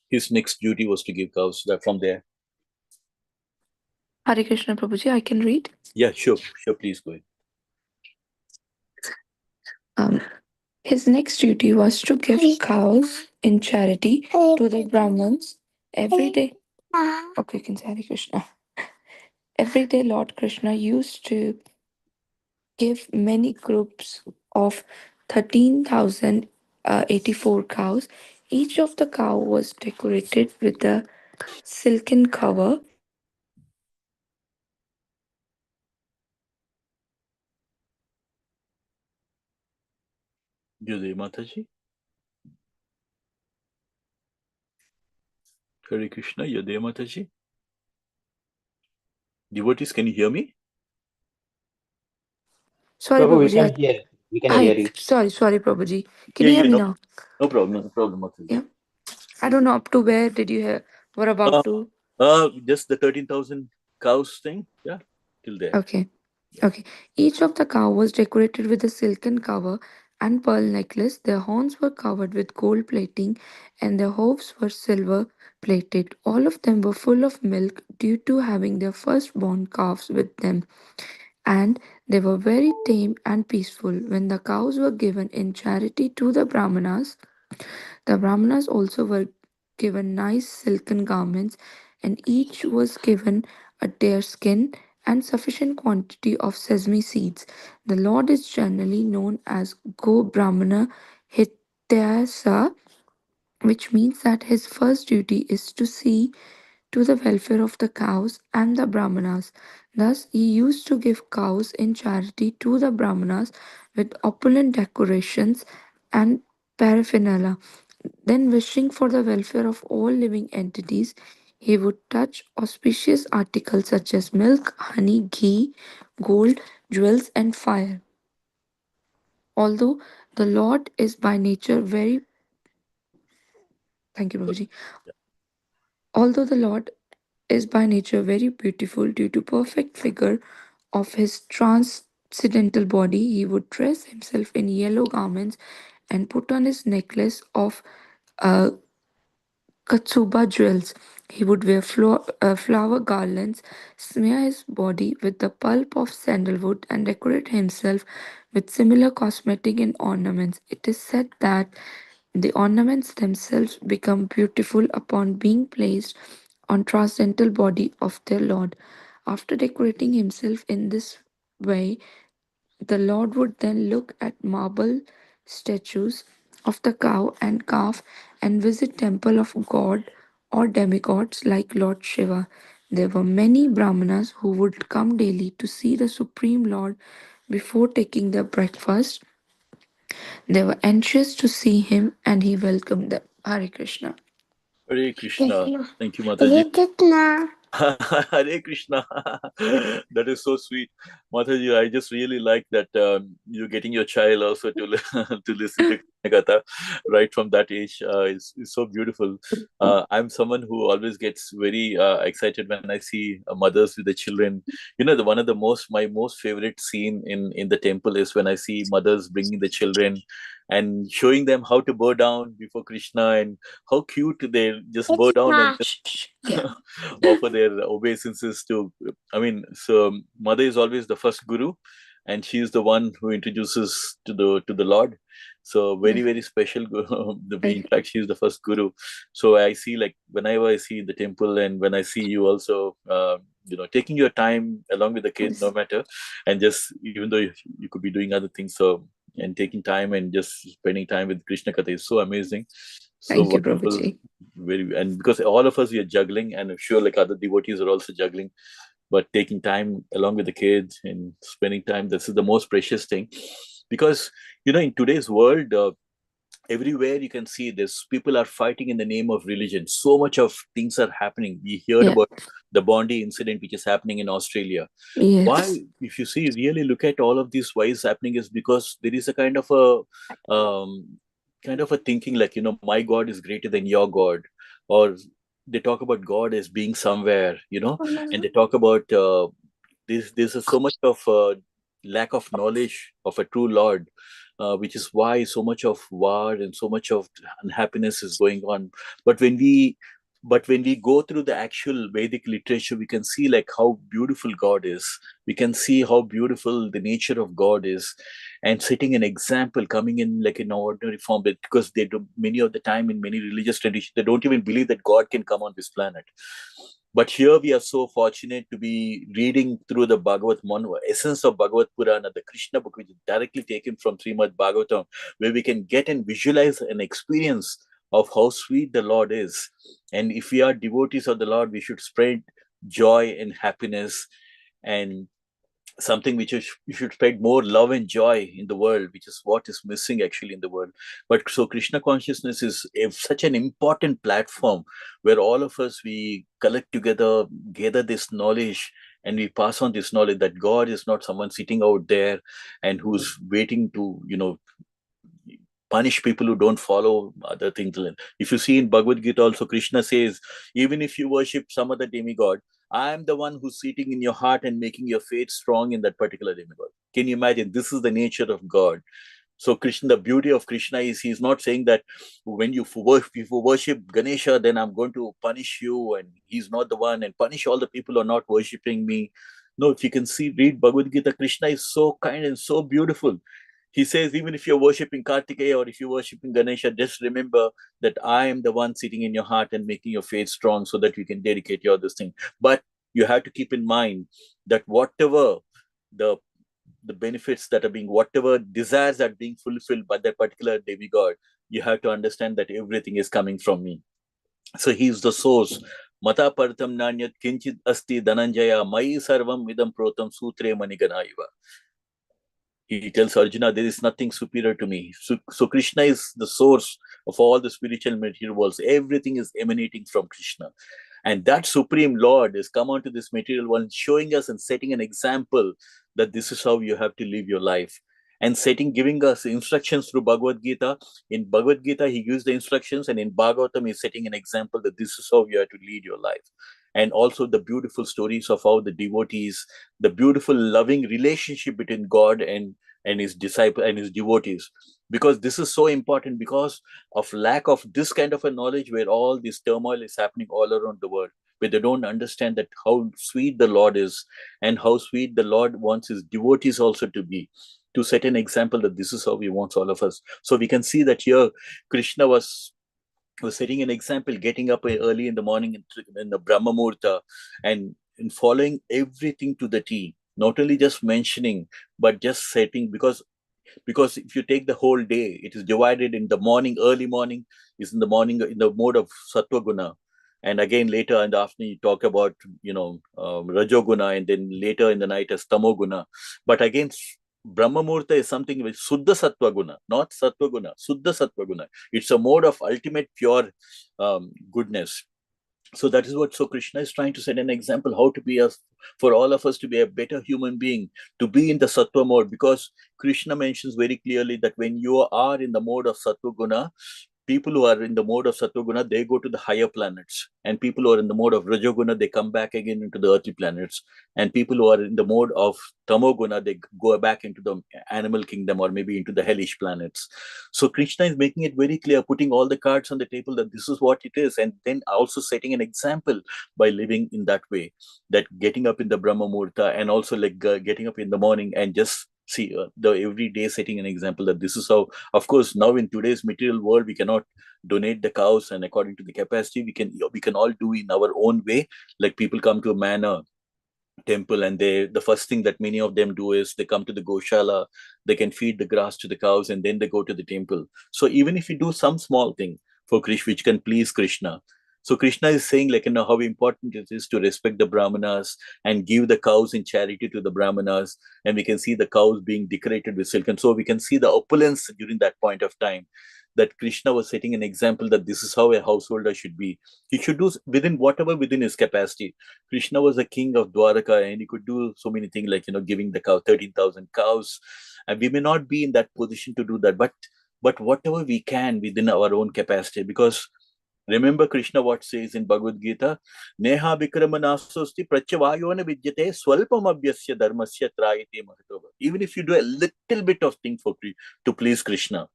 His next duty was to give cows. That from there. Hare Krishna Prabhuji, I can read? Yeah, sure, please go ahead. His next duty was to give cows in charity to the Brahmins every day. Okay, you can say Hare Krishna. Every day, Lord Krishna used to give many groups of 13,084 cows. Each of the cow was decorated with a silken cover. Jai Mataji. Hare Krishna, Yadaya Mataji. Devotees, can you hear me? Sorry, Prabhu, we Prabhuji. can hear. We can hear you. Sorry, Prabhuji. Can you hear me now? No problem, Mataji. Yeah. I don't know up to where did you hear? What about to? Just the 13,000 cows thing. Yeah, till there. Okay. Okay. Each of the cow was decorated with a silken cover and pearl necklace. Their horns were covered with gold plating, and their hooves were silver plated. All of them were full of milk due to having their firstborn calves with them, and they were very tame and peaceful. When the cows were given in charity to the Brahmanas also were given nice silken garments, and each was given a deer skin and sufficient quantity of sesame seeds. The Lord is generally known as Go Brahmana Hityasa, which means that his first duty is to see to the welfare of the cows and the Brahmanas. Thus, he used to give cows in charity to the Brahmanas with opulent decorations and paraphernalia. Then, wishing for the welfare of all living entities, he would touch auspicious articles such as milk, honey, ghee, gold, jewels, and fire. Although the Lord is by nature very Thank you, Prabhuji. Although the Lord is by nature very beautiful due to perfect figure of his transcendental body, he would dress himself in yellow garments and put on his necklace of uh, Katsuba jewels. He would wear flower garlands, smear his body with the pulp of sandalwood, and decorate himself with similar cosmetic and ornaments. It is said that the ornaments themselves become beautiful upon being placed on transcendental body of their Lord. After decorating himself in this way, the Lord would then look at marble statues of the cow and calf and visit temple of god or demigods like Lord Shiva. There were many Brahmanas who would come daily to see the Supreme Lord before taking their breakfast. They were anxious to see him and he welcomed them. Hare Krishna. Hare Krishna. Thank you, Hare Mataji. Krishna. Hare Krishna. That is so sweet. Mataji, I just really like that you're getting your child also to, to listen to Krishna Katha right from that age. It's so beautiful. I'm someone who always gets very excited when I see mothers with the children. You know, one of the my most favorite scene in the temple is when I see mothers bringing the children and showing them how to bow down before Krishna, and how cute they just bow down and Yeah. offer their obeisances to. I mean, so mother is always the first guru, and she is the one who introduces to the Lord. So very, very special. In fact, she is the first guru. So I see, like, whenever I see the temple, and when I see you also, taking your time along with the kids, no matter, and just even though you could be doing other things, so, and taking time and just spending time with Krishna Katha is so amazing, so Thank you, wonderful. Prabhuji. And because all of us, we are juggling, and I'm sure like other devotees are also juggling, but taking time along with the kids and spending time, this is the most precious thing. Because in today's world, everywhere you can see this, people are fighting in the name of religion. So much of things are happening. We heard Yeah. about the Bondi incident, which is happening in Australia. Yes. Why, if you see, really look at all of these, why is happening, is because there is a kind of a thinking, like, my God is greater than your God. Or they talk about God as being somewhere, and they talk about there's so much of lack of knowledge of a true Lord, which is why so much of war and so much of unhappiness is going on. But when we go through the actual Vedic literature, we can see like how beautiful God is. We can see how beautiful the nature of God is, and setting an example, coming in like in ordinary form. Because they do, many of the time in many religious traditions, they don't even believe that God can come on this planet. But here we are so fortunate to be reading through the essence of Bhagavad Purana, the Krishna book, which is directly taken from Srimad Bhagavatam, where we can get and visualize an experience of how sweet the Lord is. And if we are devotees of the Lord, we should spread joy and happiness, and something which you should spread more love and joy in the world, which is what is missing actually in the world. But so Krishna consciousness is such an important platform where all of us, we collect together, gather this knowledge, and we pass on this knowledge that God is not someone sitting out there and who's waiting to punish people who don't follow other things. If you see in Bhagavad Gita also, Krishna says, even if you worship some other demigod, I am the one who's sitting in your heart and making your faith strong in that particular demigod. Can you imagine? This is the nature of God. So Krishna, the beauty of Krishna is he's not saying that when you worship Ganesha, then I'm going to punish you, and he's not the one, and punish all the people who are not worshipping me. No, if you can see, read Bhagavad Gita, Krishna is so kind and so beautiful. He says, even if you're worshipping Kartikeya or if you're worshipping Ganesha, just remember that I am the one sitting in your heart and making your faith strong so that you can dedicate your this thing. But you have to keep in mind that whatever the benefits that are being, whatever desires that are being fulfilled by that particular demigod, you have to understand that everything is coming from me. So he's the source. Mata partam nanyat kinchit asti dhananjaya mai sarvam idam protam sutre maniganaiva. He tells Arjuna, there is nothing superior to me. So Krishna is the source of all the spiritual material worlds. Everything is emanating from Krishna. And that Supreme Lord has come onto this material world, showing us and setting an example that this is how you have to live your life. And giving us instructions through Bhagavad Gita. In Bhagavad Gita, he gives the instructions, and in Bhagavatam, he's setting an example that this is how you have to lead your life. And also the beautiful stories of how the devotees, the beautiful loving relationship between God and his disciple and his devotees. Because this is so important, because of lack of this kind of a knowledge, where all this turmoil is happening all around the world, where they don't understand that how sweet the Lord is and how sweet the Lord wants his devotees also to be, to set an example that this is how he wants all of us. So we can see that here Krishna was setting an example, getting up early in the morning in the Brahma Muhurta, and in following everything to the T, not only just mentioning, but just setting, because if you take the whole day, it is divided in the morning, early morning is in the morning in the mode of Sattva Guna. And again, later in the afternoon, you talk about, Rajoguna, and then later in the night as Tamoguna. But again, Brahma Muhurta is something which Suddha Sattva Guna, not Sattva Guna, Suddha Sattva Guna. It's a mode of ultimate pure goodness. So that is what, so Krishna is trying to set an example how to be for all of us to be a better human being, to be in the Sattva mode, because Krishna mentions very clearly that when you are in the mode of Sattva Guna, people who are in the mode of Sattva-guna, they go to the higher planets. And people who are in the mode of Rajoguna, they come back again into the earthly planets. And people who are in the mode of Tamoguna, they go back into the animal kingdom or maybe into the hellish planets. So Krishna is making it very clear, putting all the cards on the table that this is what it is. And then also setting an example by living in that way, that getting up in the Brahma Muhurta and also like getting up in the morning and just see the every day setting an example that this is how. Of course, now in today's material world, we cannot donate the cows, and according to the capacity, we can all do in our own way. Like people come to a manor temple, and the first thing that many of them do is they come to the Goshala, they can feed the grass to the cows, and then they go to the temple. So even if you do some small thing for Krishna which can please Krishna, so Krishna is saying, like, how important it is to respect the Brahmanas and give the cows in charity to the Brahmanas. And we can see the cows being decorated with silk. And so we can see the opulence during that point of time, that Krishna was setting an example that this is how a householder should be. He should do within his capacity. Krishna was the king of Dwaraka, and he could do so many things, like, giving the cow 13,000 cows. And we may not be in that position to do that, but whatever we can within our own capacity, because remember Krishna what says in Bhagavad Gita, Neha Vikramanasasti Pratyavayona Vidyate Swalpam Abhyasya Dharmasya Trayate Mahatova. Even if you do a little bit of thing to please Krishna.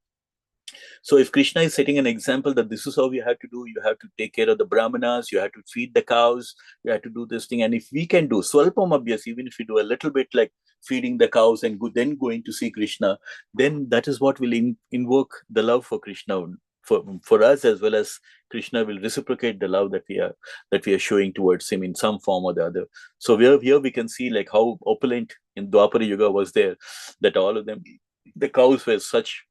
So if Krishna is setting an example that this is how you have to do, you have to take care of the Brahmanas, you have to feed the cows, you have to do this thing. And if we can do Swalpam Abhyas, even if you do a little bit like feeding the cows and then going to see Krishna, then that is what will invoke the love for Krishna for us, as well as Krishna will reciprocate the love that we are showing towards him in some form or the other. So here we can see like how opulent in Dwapara Yuga was there, that all of them, the cows were such.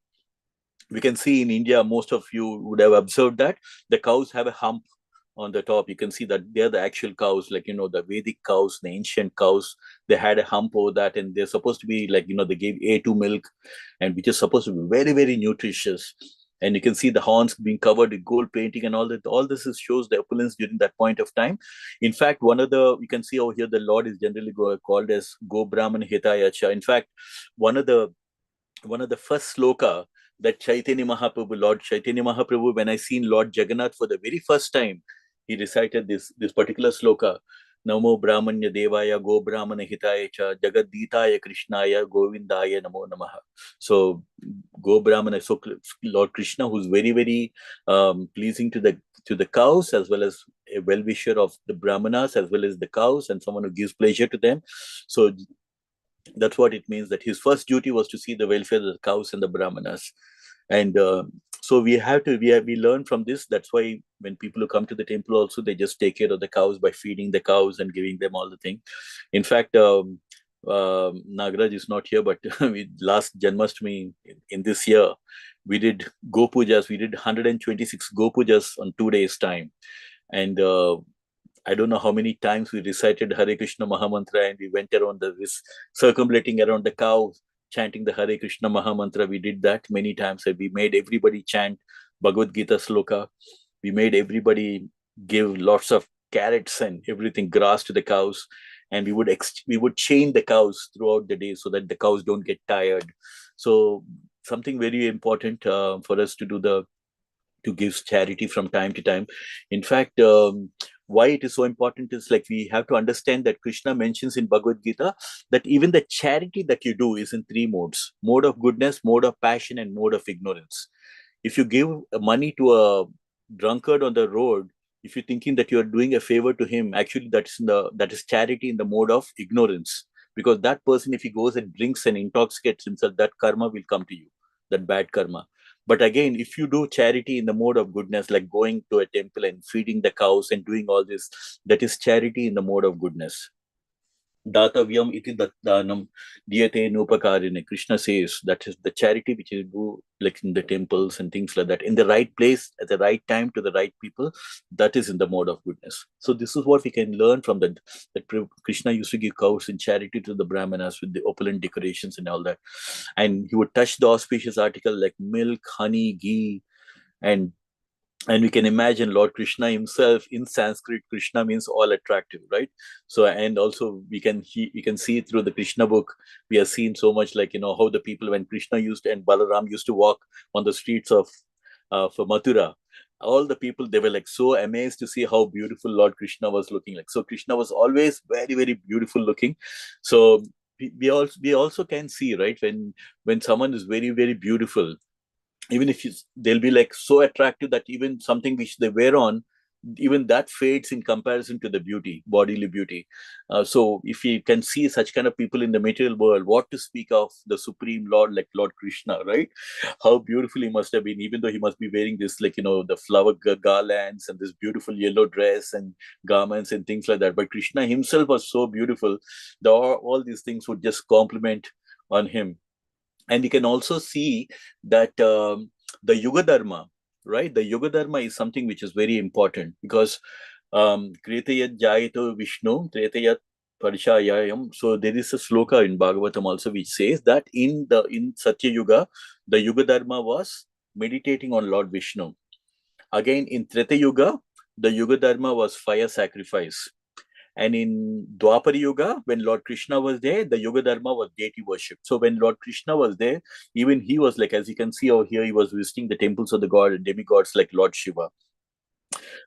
We can see in India, most of you would have observed that the cows have a hump on the top. You can see that they're the actual cows, like, the Vedic cows, the ancient cows, they had a hump over that, and they're supposed to be like, they gave A2 milk, and which is supposed to be very, very nutritious. And you can see the horns being covered with gold painting and all that. All this shows the opulence during that point of time. In fact, you can see over here, the Lord is generally called as Go Brahman Hitayacha. In fact, one of the first sloka that Lord Chaitanya Mahaprabhu, when I seen Lord Jagannath for the very first time, he recited this particular sloka. Namo Brahmanya Devaya Go Brahmana Hitaya Cha Jagaditaya Krishnaya Govindaya Namo Namaha. So Go Brahmana, so Lord Krishna, who's very, very pleasing to the cows, as well as a well-wisher of the Brahmanas, as well as the cows, and someone who gives pleasure to them. So that's what it means, that his first duty was to see the welfare of the cows and the Brahmanas. And so we learn from this. That's why when people who come to the temple also, they just take care of the cows by feeding the cows and giving them all the things. In fact, Nagaraj is not here, but last Janmashtami in this year, we did Go Pujas. We did 126 Go Pujas on 2 days' time. And I don't know how many times we recited Hare Krishna Mahamantra, and we went around this circumambulating around the cow, chanting the Hare Krishna Mahamantra. We did that many times. And we made everybody chant Bhagavad Gita sloka. We made everybody give lots of carrots and everything, grass to the cows. And we would chain the cows throughout the day so that the cows don't get tired. So something very important for us to do to give charity from time to time. In fact, why it is so important is, like, we have to understand that Krishna mentions in Bhagavad Gita that even the charity that you do is in 3 modes: mode of goodness, mode of passion, and mode of ignorance. If you give money to a drunkard on the road, if you're thinking that you're doing a favor to him, actually that is charity in the mode of ignorance. Because that person, if he goes and drinks and intoxicates himself, that karma will come to you, that bad karma. But again, if you do charity in the mode of goodness, like going to a temple and feeding the cows and doing all this, that is charity in the mode of goodness. Datavyam iti danam diyate nupakarine. Krishna says that is the charity which you do, like in the temples and things like that, in the right place, at the right time, to the right people, that is in the mode of goodness. So this is what we can learn from that Krishna used to give cows in charity to the Brahmanas with the opulent decorations and all that. And he would touch the auspicious article like milk, honey, ghee, and we can imagine Lord Krishna himself. In Sanskrit, Krishna means all attractive, right? So, and also we can see through the KrishnaBook, we have seen so much, like, how the people, when Krishna and Balaram used to walk on the streets of for Mathura, all the people, they were like so amazed to see how beautiful Lord Krishna was looking like. So Krishna was always very, very beautiful looking. So we also can see, right, when someone is very, very beautiful, even if they'll be like so attractive that even something which they wear on, even that fades in comparison to the beauty, bodily beauty. So if you can see such kind of people in the material world, what to speak of the Supreme Lord, like Lord Krishna, right? How beautiful he must have been, even though he must be wearing this, like, the flower garlands and this beautiful yellow dress and garments and things like that. But Krishna himself was so beautiful that all these things would just complement on him. And you can also see that the Yuga Dharma, right? The Yuga Dharma is something which is very important, because Kretayat Jayato Vishnu, Tretayat Parishayayam. So there is a sloka in Bhagavatam also which says that in Satya Yuga, the Yuga Dharma was meditating on Lord Vishnu. Again, in Treta Yuga, the Yuga Dharma was fire sacrifice. And in Dwapara Yuga, when Lord Krishna was there, the Yuga Dharma was deity worship. So when Lord Krishna was there, even he was like, as you can see over here, he was visiting the temples of the demigods like Lord Shiva.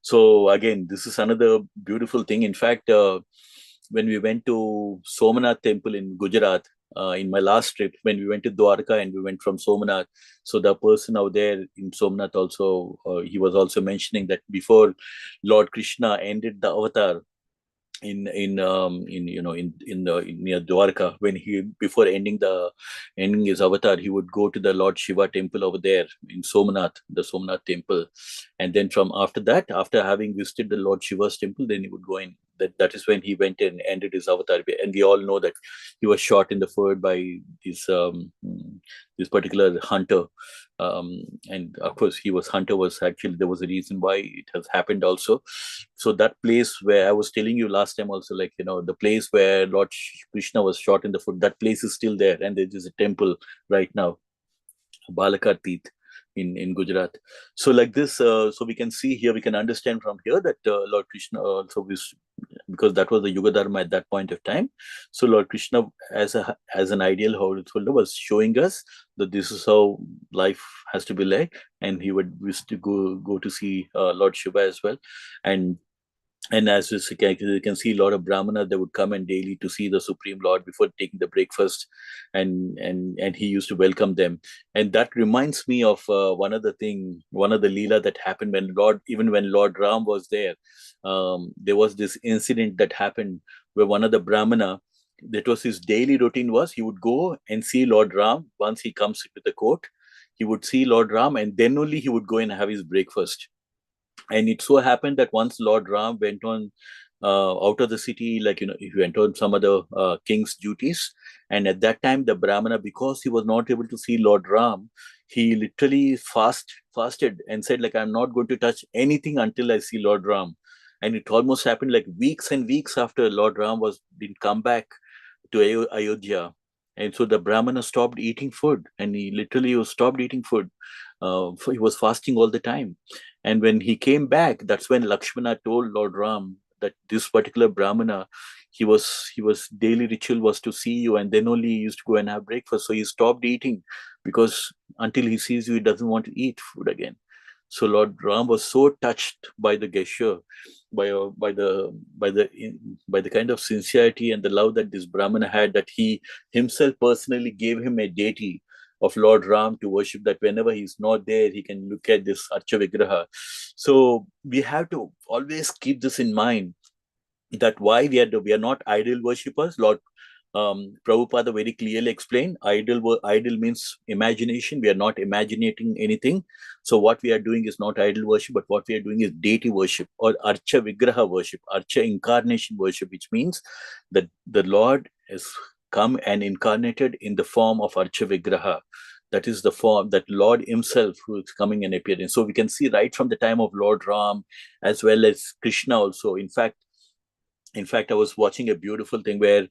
So again, this is another beautiful thing. In fact, when we went to Somanath temple in Gujarat, in my last trip, when we went to Dwarka and we went from Somanath, so the person out there in Somanath also, he was also mentioning that before Lord Krishna ended the avatar, in near Dwarka, when he, before ending his avatar, he would go to the Lord Shiva temple over there in Somanath, the Somanath temple, and then from after that, after having visited the Lord Shiva's temple, then he would go in. That is when he went and ended his avatar. And we all know that he was shot in the forehead by this particular hunter. And of course, hunter was actually, there was a reason why it has happened also. So that place where I was telling you last time also, like, the place where Lord Krishna was shot in the foot, that place is still there, and there is a temple right now, Balakartit, in Gujarat. So like this, so we can see here, we can understand from here that Lord Krishna also, because that was the Yuga Dharma at that point of time. So Lord Krishna, as an ideal householder, was showing us that this is how life has to be like, and he would wish to go to see Lord Shiva as well. And And as you can see, a lot of brahmanas, they would come and daily to see the Supreme Lord before taking the breakfast, and he used to welcome them. And that reminds me of one of the leela that happened when Lord Ram was there. There was this incident that happened where one of the brahmana, that was his daily routine, was he would go and see Lord Ram once he comes to the court. He would see Lord Ram, and then only he would go and have his breakfast. And it so happened that once Lord Ram went on out of the city, like, he went on some other king's duties. And at that time, the Brahmana, because he was not able to see Lord Ram, he literally fasted and said, like, I'm not going to touch anything until I see Lord Ram. And it almost happened like weeks and weeks after Lord Ram didn't come back to Ayodhya. And so the Brahmana stopped eating food, and he literally stopped eating food. He was fasting all the time. And when he came back, that's when Lakshmana told Lord Ram that this particular Brahmana, he was daily ritual was to see you, and then only he used to go and have breakfast. So he stopped eating, because until he sees you, he doesn't want to eat food again. So Lord Ram was so touched by the gesture, by the kind of sincerity and the love that this Brahmana had, that he himself personally gave him a deity of Lord Ram to worship, that whenever he's not there, he can look at this Archa Vigraha. So we have to always keep this in mind, that why we are not idol worshippers. Lord Prabhupada very clearly explained, idol means imagination. We are not imaginating anything. So what we are doing is not idol worship, but what we are doing is deity worship, or Archa Vigraha worship, Archa incarnation worship, which means that the Lord has come and incarnated in the form of Archa Vigraha. That is the form that Lord himself who is coming and appearing. So we can see right from the time of Lord Ram, as well as Krishna also. In fact, I was watching a beautiful thing where,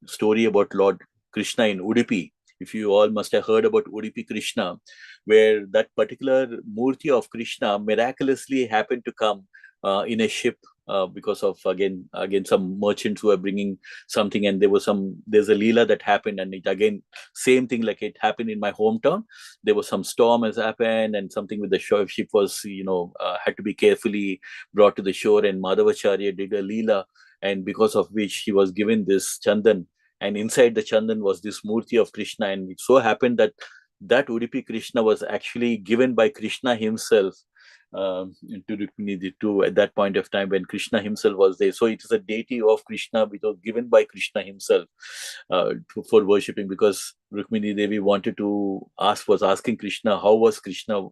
story about Lord Krishna in Udupi. If you all must have heard about Udupi Krishna, where that particular Murti of Krishna miraculously happened to come in a ship, because of again some merchants who are bringing something, and there's a leela that happened, and it again same thing like it happened in my hometown. There was some storm has happened, and something with the ship was had to be carefully brought to the shore, and Madhavacharya did a leela, and because of which he was given this chandan, and inside the chandan was this murti of Krishna. And it so happened that Udupi Krishna was actually given by Krishna himself, to Rukmini too, at that point of time when Krishna himself was there. So it is a deity of Krishna which was given by Krishna himself, for worshipping, because Rukmini Devi was asking Krishna, how was Krishna,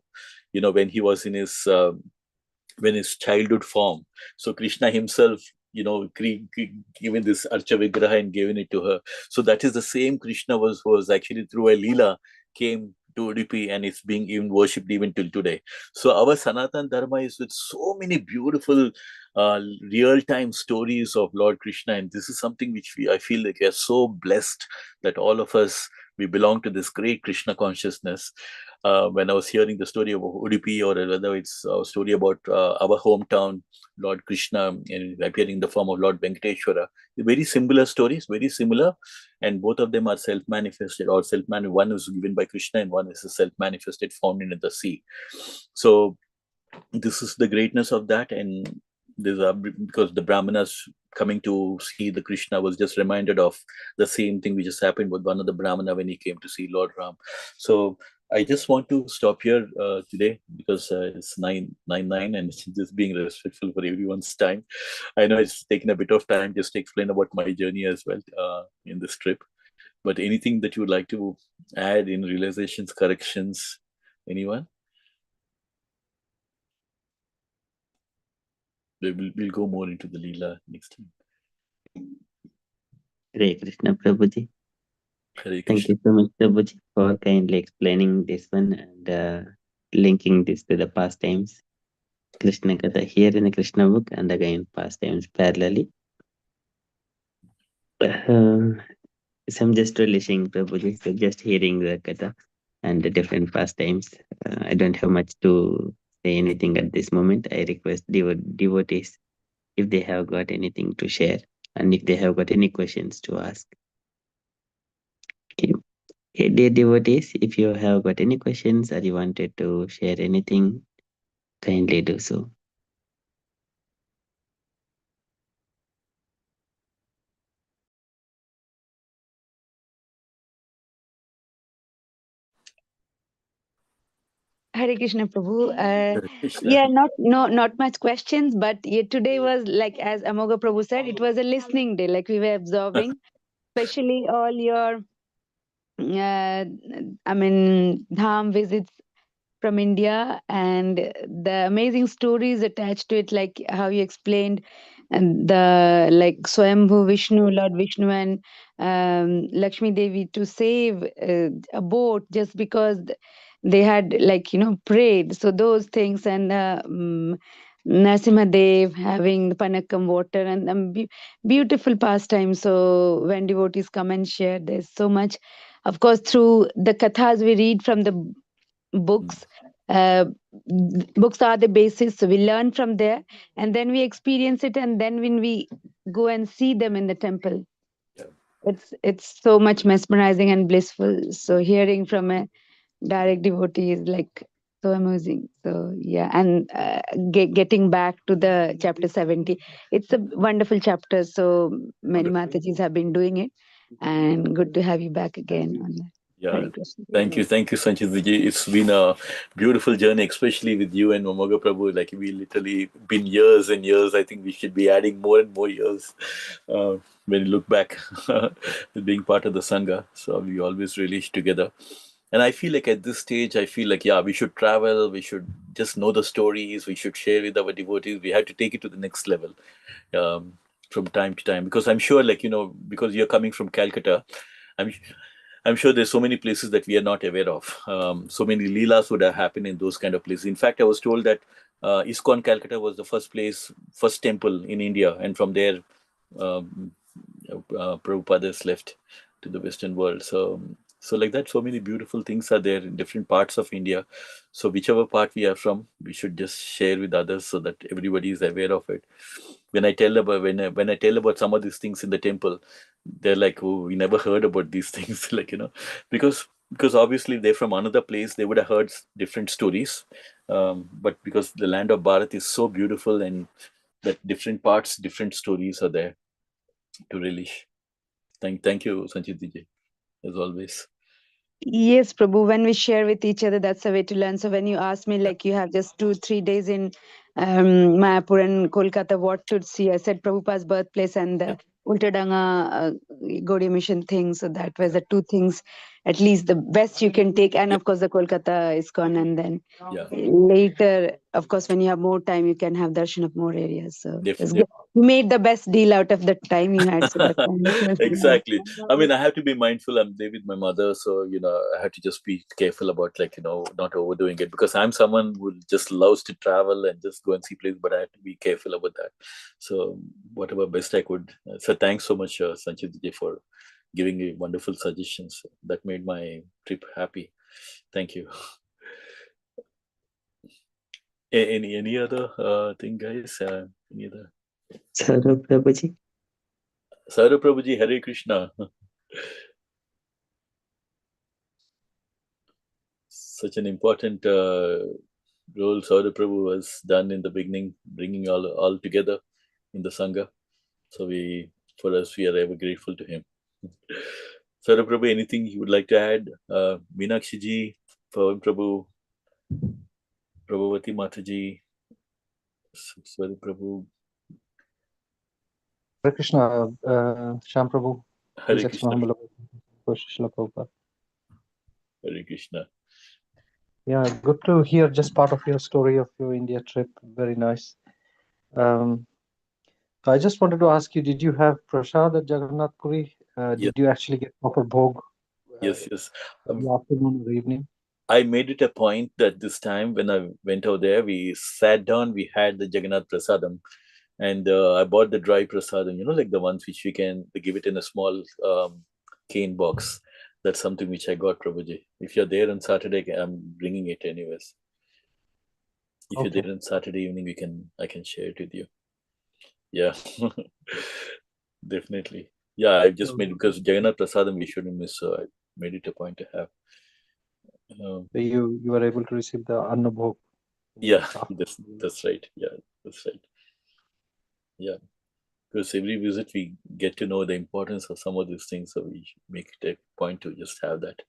when he was in his childhood form. So Krishna himself, given this Archa Vigraha and given it to her. So that is the same Krishna was actually through a Leela came to Udupi, and it's being even worshipped even till today. So our Sanatan Dharma is with so many beautiful real-time stories of Lord Krishna, and this is something which I feel like we are so blessed that all of us, we belong to this great Krishna consciousness. When I was hearing the story of Udupi, or whether it's a story about our hometown, Lord Krishna appearing in the form of Lord Venkateshwara, very similar stories, very similar, and both of them are self-manifested, or one is given by Krishna and one is a self-manifested found in the sea. So this is the greatness of that. And because the Brahmanas coming to see the Krishna was just reminded of the same thing which just happened with one of the Brahmana when he came to see Lord Ram. So I just want to stop here today, because it's 9:09, and it's just being respectful for everyone's time. I know it's taken a bit of time just to explain about my journey as well in this trip. But anything that you would like to add in realizations, corrections, anyone? We'll go more into the Leela next time. Hare Krishna, Prabhuji. Hare Thank Krishna. you so much, Prabhuji, for kindly explaining this one and linking this to the pastimes. Krishna Katha here in the Krishna book, and again pastimes parallelly. So I'm just relishing, Prabhuji, so just hearing the Katha and the different pastimes. I don't have much to say anything at this moment. I request devotees if they have got anything to share, and if they have got any questions to ask. Okay. Hey, dear devotees, if you have got any questions or you wanted to share anything, kindly do so. Hare Krishna Prabhu. Hare Krishna. Yeah, not much questions, but yeah, today was like, as Amoga Prabhu said, it was a listening day. Like we were absorbing, especially all your, dham visits from India and the amazing stories attached to it, like how you explained and the like Swayambhu Vishnu, Lord Vishnu and Lakshmi Devi to save a boat just because they had prayed. So those things and Narasimha Dev having the Panakam water and beautiful pastime. So when devotees come and share, there's so much. Of course, through the kathas we read from the books, books are the basis, so we learn from there and then we experience it, and then when we go and see them in the temple, Yeah. it's so much mesmerizing and blissful. So hearing from a direct devotee is like so amazing. So yeah, and getting back to the chapter 70, it's a wonderful chapter. So many Matajis have been doing it, and good to have you back again on that. Yeah. Hare Krishna. Thank you, Sanchitji. It's been a beautiful journey, especially with you and Momoga Prabhu. Like we literally been years and years. I think we should be adding more and more years when you look back, being part of the Sangha. So we always relish together. And I feel like at this stage, I feel like, yeah, we should travel. We should just know the stories. We should share with our devotees. We have to take it to the next level from time to time. Because I'm sure, because you're coming from Calcutta, I'm I'm sure there's so many places that we are not aware of. So many leelas would have happened in those kind of places. In fact, I was told that ISKCON Calcutta was the first temple in India, and from there, um, Prabhupada has left to the Western world. So like that, so many beautiful things are there in different parts of India. So whichever part we are from, we should just share with others so that everybody is aware of it. When I tell about some of these things in the temple, they're like, oh, we never heard about these things. Because obviously they're from another place, they would have heard different stories. But because the land of Bharat is so beautiful, and that different parts, different stories are there to relish. Thank you, Sanchit Ji, as always. Yes, Prabhu, when we share with each other, that's the way to learn. So when you ask me, like you have just 2-3 days in Mayapur and Kolkata, what to see? I said Prabhupada's birthplace and the Ultadanga Gaudiya Mission thing. So that was the two things, at least the best you can take. And of course, the Kolkata ISKCON. And then later, of course, when you have more time, you can have darshan of more areas. So it's good. You made the best deal out of the time you had. So that's wonderful. Exactly. I mean, I have to be mindful. I'm there with my mother, so I have to just be careful about not overdoing it, because I'm someone who just loves to travel and just go and see places, but I have to be careful about that. So whatever best I could. So thanks so much, Sanchit Ji, for giving me wonderful suggestions. That made my trip happy. Thank you. Any other thing, guys? Any other? Saurabh Prabhuji. Saurabh Prabhuji, Hare Krishna. Such an important role Saurabh Prabhu has done in the beginning, bringing all together in the Sangha. So we are ever grateful to him. Saurabh Prabhu, anything you would like to add? Meenakshi Ji, Pawan Prabhu, Prabhavati Mataji, Saurabh Prabhu. Hare Krishna, Shyam Prabhu. Hare Krishna. Prabhupada. Hare Krishna. Yeah, good to hear just part of your story of your India trip. Very nice. So I just wanted to ask you, did you have prasad at Jagannath Puri? Yes. Did you actually get proper bhog? Yes. In the afternoon or evening? I made it a point that this time when I went over there, we sat down, we had the Jagannath Prasadam, and I bought the dry prasadam, like the ones which we can give it in a small cane box. That's something which I got, Prabhuji. If you're there on Saturday, I'm bringing it anyways. If you're there on Saturday evening, I can share it with you. Yeah, definitely. Yeah, I just made, because Jagannath Prasadam we shouldn't miss, so I made it a point to have. So you were able to receive the Anna Bhog. Yeah, that's right. Yeah, that's right. Yeah, because every visit we get to know the importance of some of these things, so we make it a point to just have that.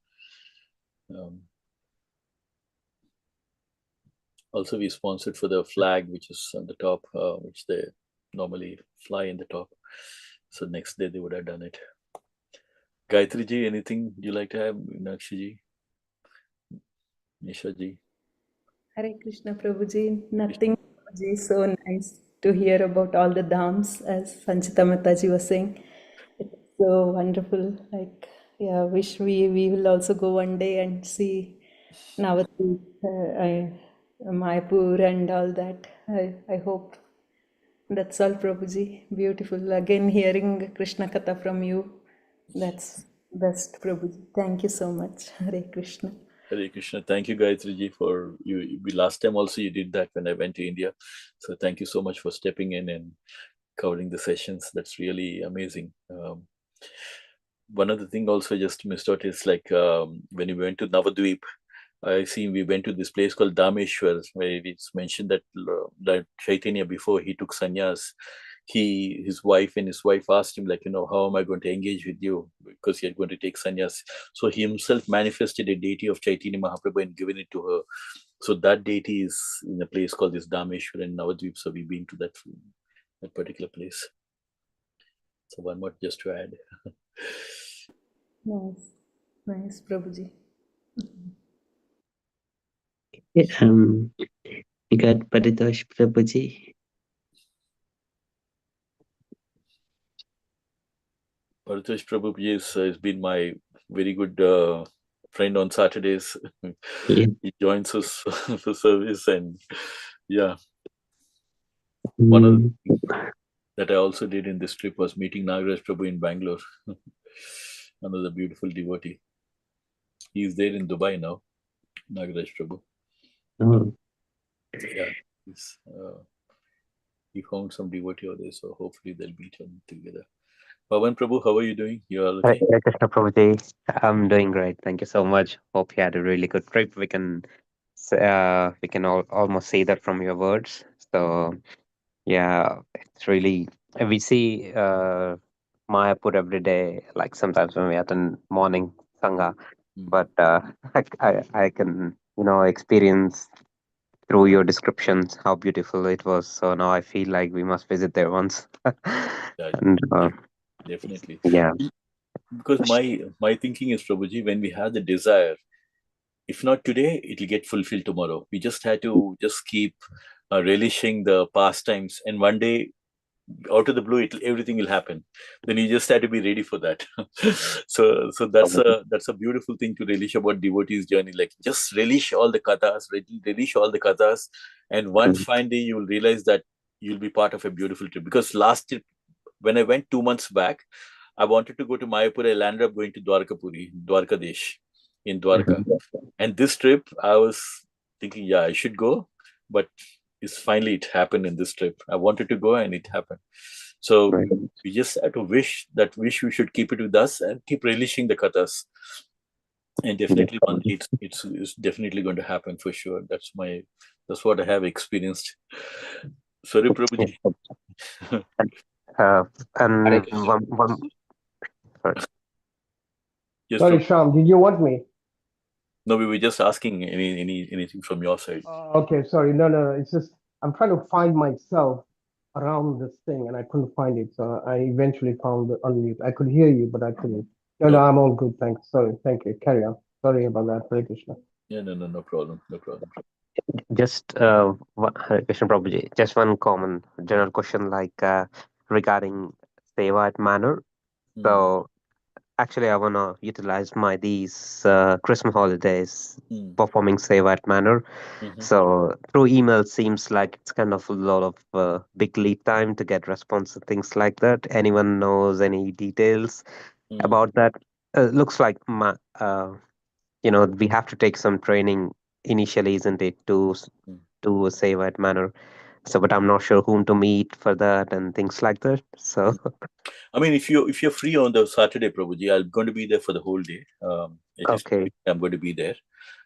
Also, we sponsored for the flag, which is on the top, which they normally fly in the top. So next day they would have done it. Gayatri ji, anything you like to have? Meenakshi ji, Nisha ji. Hare Krishna Prabhuji, nothing Prabhuji, so nice to hear about all the dhams as Sanchita Mataji was saying. It's so wonderful. Like, yeah, wish we will also go one day and see Navadvip, Mayapur and all that. I hope. That's all, Prabhuji. Beautiful. Again, hearing Krishna Katha from you. That's best, Prabhuji. Thank you so much. Hare Krishna. Hare Krishna. Thank you, Gayatri ji, for you. Last time also you did that when I went to India. So thank you so much for stepping in and covering the sessions. That's really amazing. One other thing also just missed out is like when we went to Navadvip, I see we went to this place called Dameshwar, where it's mentioned that Chaitanya, before he took sannyas, his wife asked him, like, how am I going to engage with you? Because he had going to take sannyas. So he himself manifested a deity of Chaitanya Mahaprabhu and given it to her. So that deity is in a place called this Dameshwar in Navadvip. So we've been to that particular place. So one more just to add. Nice. Nice, Prabhuji. We got Paritosh Prabhuji. Paritosh Prabhuji has been my very good friend on Saturdays. Yeah. He joins us for service, and yeah. One of the things that I also did in this trip was meeting Nagaraj Prabhu in Bangalore. Another beautiful devotee. He's there in Dubai now, Nagaraj Prabhu. Oh. Yeah, he found some devotee over there, so hopefully they'll meet him together. Pavan Prabhu, how are you doing? You are okay? Hare Krishna Prabhuji. I'm doing great. Thank you so much. Hope you had a really good trip. We can almost say that from your words. So yeah, it's really we see Mayapur every day. Like sometimes when we attend morning sangha, but I can experience through your descriptions how beautiful it was. So now I feel like we must visit there once. And definitely. yeah. Because my thinking is, Prabhuji, when we have the desire, if not today, it'll get fulfilled tomorrow. We just had to just keep relishing the pastimes, and one day, out of the blue, everything will happen. Then you just have to be ready for that. so that's a beautiful thing to relish about devotees' journey. Like, just relish all the relish all the kathas, and one fine day you will realize that you'll be part of a beautiful trip. Because last trip, when I went 2 months back, I wanted to go to Mayapur. I landed up going to Dwarkadesh in Dwarka. And this trip, I was thinking, yeah, I should go, but it happened in this trip. I wanted to go, and it happened. So we just had to wish we should keep it with us and keep relishing the kathas. And definitely one day it's definitely going to happen for sure. That's what I have experienced. Sorry, Prabhuji. And one sorry. Yes, Sorry, Sham, did you want me? No, we were just asking anything from your side. Okay, sorry. No. It's just I'm trying to find myself around this thing, and I couldn't find it. So I eventually found the unmute. I could hear you, but I couldn't. No, I'm all good. Thanks. Sorry. Thank you. Carry on. Sorry about that. Hare Krishna. Yeah, no problem. Just Hare Krishna Prabhuji, just one common general question regarding seva at manor. So actually I wanna utilize these Christmas holidays performing seva at manor. So through email seems like it's kind of a lot of big lead time to get response and things like that. Anyone knows any details about that? Looks like we have to take some training initially, isn't it, to save at manner. So, but I'm not sure whom to meet for that and things like that. So, I mean, if you're free on the Saturday, Prabhuji, I'm going to be there for the whole day. okay. I'm going to be there.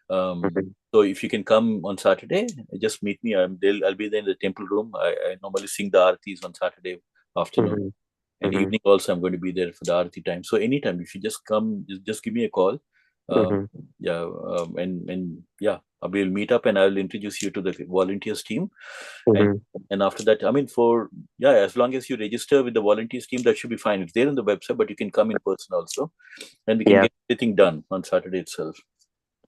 So if you can come on Saturday, just meet me. I'll be there in the temple room. I normally sing the aartis on Saturday afternoon. And evening also I'm going to be there for the aarti time. So anytime, if you just come, just give me a call. Yeah, and yeah, we'll meet up and I'll introduce you to the volunteers team. And after that, I mean, as long as you register with the volunteers team, that should be fine. It's there on the website, but you can come in person also, and we can get everything done on Saturday itself.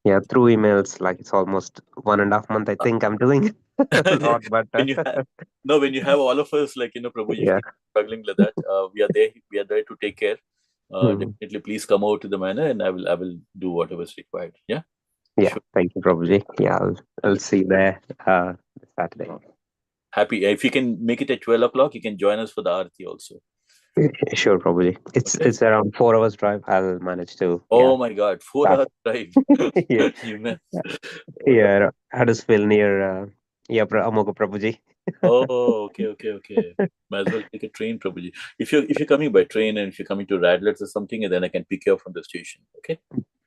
Yeah, through emails, like it's almost 1.5 months. I think I'm doing a lot, but when you have all of us, like, Prabhuji, if you're struggling like that, we are there. We are there to take care. Definitely, please come over to the manor, and I will do whatever is required. Yeah. Yeah. Sure. Thank you, Prabhuji. Yeah, I'll see you there this Saturday. Happy if you can make it at 12 o'clock, you can join us for the Aarti also. Sure, Prabhuji. It's around 4 hours drive. I'll manage to. Oh my God, 4 hours drive. Yeah. Yeah, Huddersfield near Amoga Prabhuji. Oh, okay. Might as well take a train, Prabhuji. If you're coming by train and if you're coming to Radlets or something, and then I can pick you up from the station. Okay.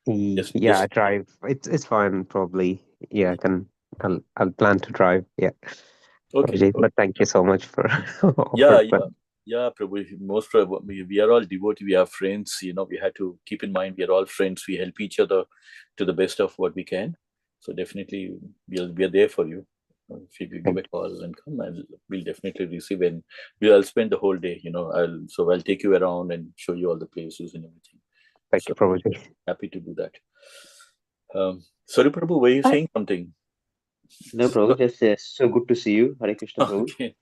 I drive. It's fine, probably. Yeah, I'll plan to drive. Yeah. Okay. Prabhuji, but thank you so much for Yeah, Prabhuji. Most probably, we are all devoted. We are friends. We had to keep in mind we are all friends. We help each other to the best of what we can. So definitely, we are there for you. If you give a call and come, we'll definitely receive, and I'll spend the whole day. I'll take you around and show you all the places and everything. Thank you, Prabhuji. Happy to do that. Sorry, Prabhu, were you saying something? No, Prabhu, just so good to see you. Hare Krishna, Prabhu. Okay.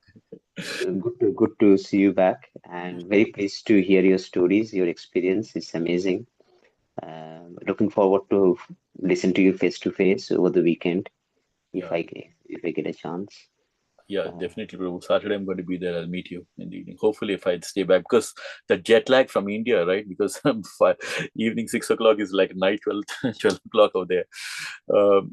Good to see you back, and very pleased to hear your stories, your experience. It's amazing. Looking forward to listen to you face to face over the weekend, if I get a chance. Yeah, definitely, Prabhu. Saturday I'm going to be there. I'll meet you in the evening. Hopefully, if I stay back, because the jet lag from India, right? Because evening 6 o'clock is like night 12 o'clock over there.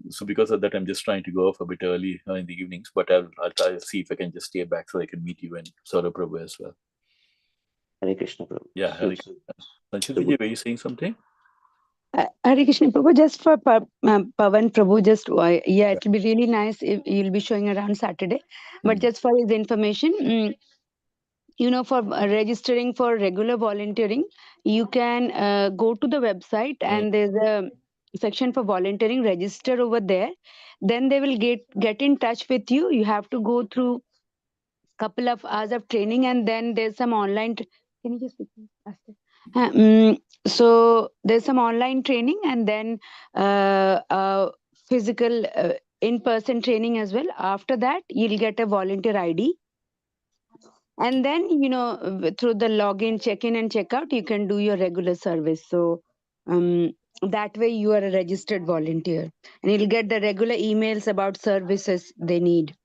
So because of that, I'm just trying to go off a bit early in the evenings. But I'll try to see if I can just stay back so I can meet you and Saurabh Prabhu as well. Hare Krishna, Prabhu. Yeah, Hare Krishna. Sanchit, were you saying something? Hare Krishna Prabhu, just for Pavan Prabhu, it will be really nice if you'll be showing around Saturday. But just for his information, for registering for regular volunteering, you can go to the website and there's a section for volunteering. Register over there. Then they will get in touch with you. You have to go through couple of hours of training, and then there's some online. Can you just so there's some online training, and then physical in-person training as well. After that, you'll get a volunteer ID, and then through the login, check-in and check-out, you can do your regular service. So that way you are a registered volunteer, and you'll get the regular emails about services they need.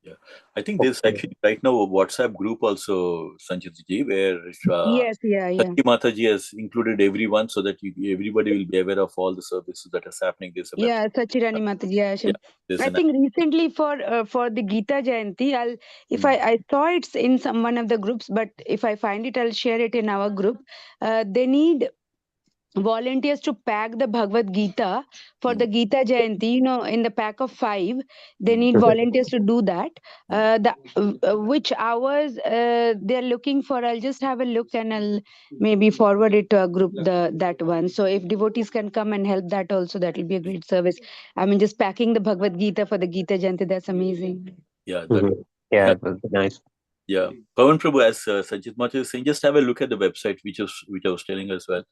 Yeah, I think there's actually right now a WhatsApp group also, Sanchit ji, where Sachi Mataji has included everyone so that everybody will be aware of all the services that is happening. There's a website. Sachirani Mataji. I think recently for the Gita Jayanti, I saw it's in one of the groups, but if I find it, I'll share it in our group. They need volunteers to pack the Bhagavad Gita for the Gita Jayanti. In the pack of 5, they need volunteers to do that. Which hours they're looking for, I'll just have a look and I'll maybe forward it to a group, that one. So if devotees can come and help that also, that will be a great service. I mean, just packing the Bhagavad Gita for the Gita Jayanti, that's amazing. Yeah, it was nice. Yeah, Pavan Prabhu, as Sanchit Mathur is saying, just have a look at the website, which I was telling as well.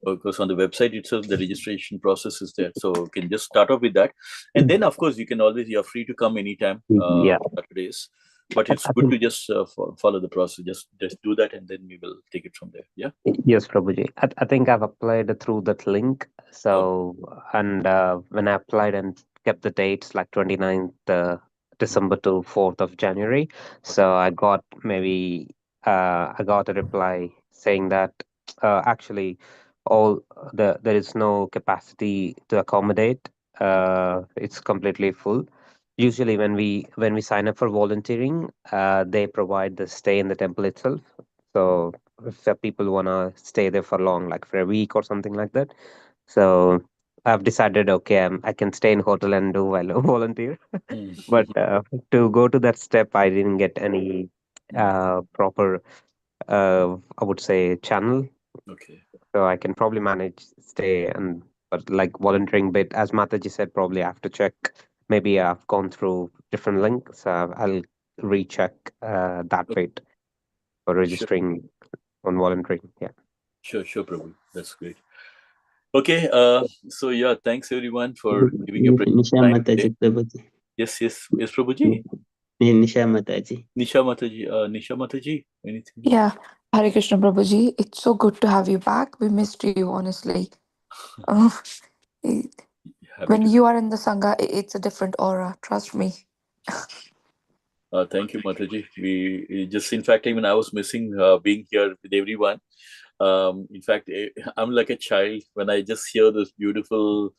Because on the website itself, the registration process is there, so you can just start off with that, and then of course you're free to come anytime. Saturdays, but it's good to just follow the process. Just do that, and then we will take it from there. Yeah. Yes, Prabhuji. I think I've applied through that link. So and when I applied and kept the dates like 29th December to 4th of January. So I got a reply saying that actually there is no capacity to accommodate. It's completely full. Usually when we sign up for volunteering, they provide the stay in the temple itself. So if people want to stay there for long, like for a week or something like that. So I've decided, okay, I can stay in hotel and do volunteer. But to go to that step, I didn't get any proper, I would say, channel. Okay. So I can probably manage stay, and but like volunteering bit, as Mataji said, probably I have to check. Maybe I've gone through different links. I'll recheck that bit for registering on volunteering. Yeah. Sure, Prabhu. That's great. Okay. So yeah, thanks everyone for giving your Nisha time Mataji, today. Prabhuji. Yes, Prabhuji. Nisha Mataji. Nisha Mataji, anything? Yeah, Hare Krishna Prabhuji, it's so good to have you back. We missed you, honestly. It- when you are in the Sangha, it's a different aura, trust me. Thank you, Mataji. We just, in fact, even I was missing being here with everyone. In fact, I'm like a child when I just hear those beautiful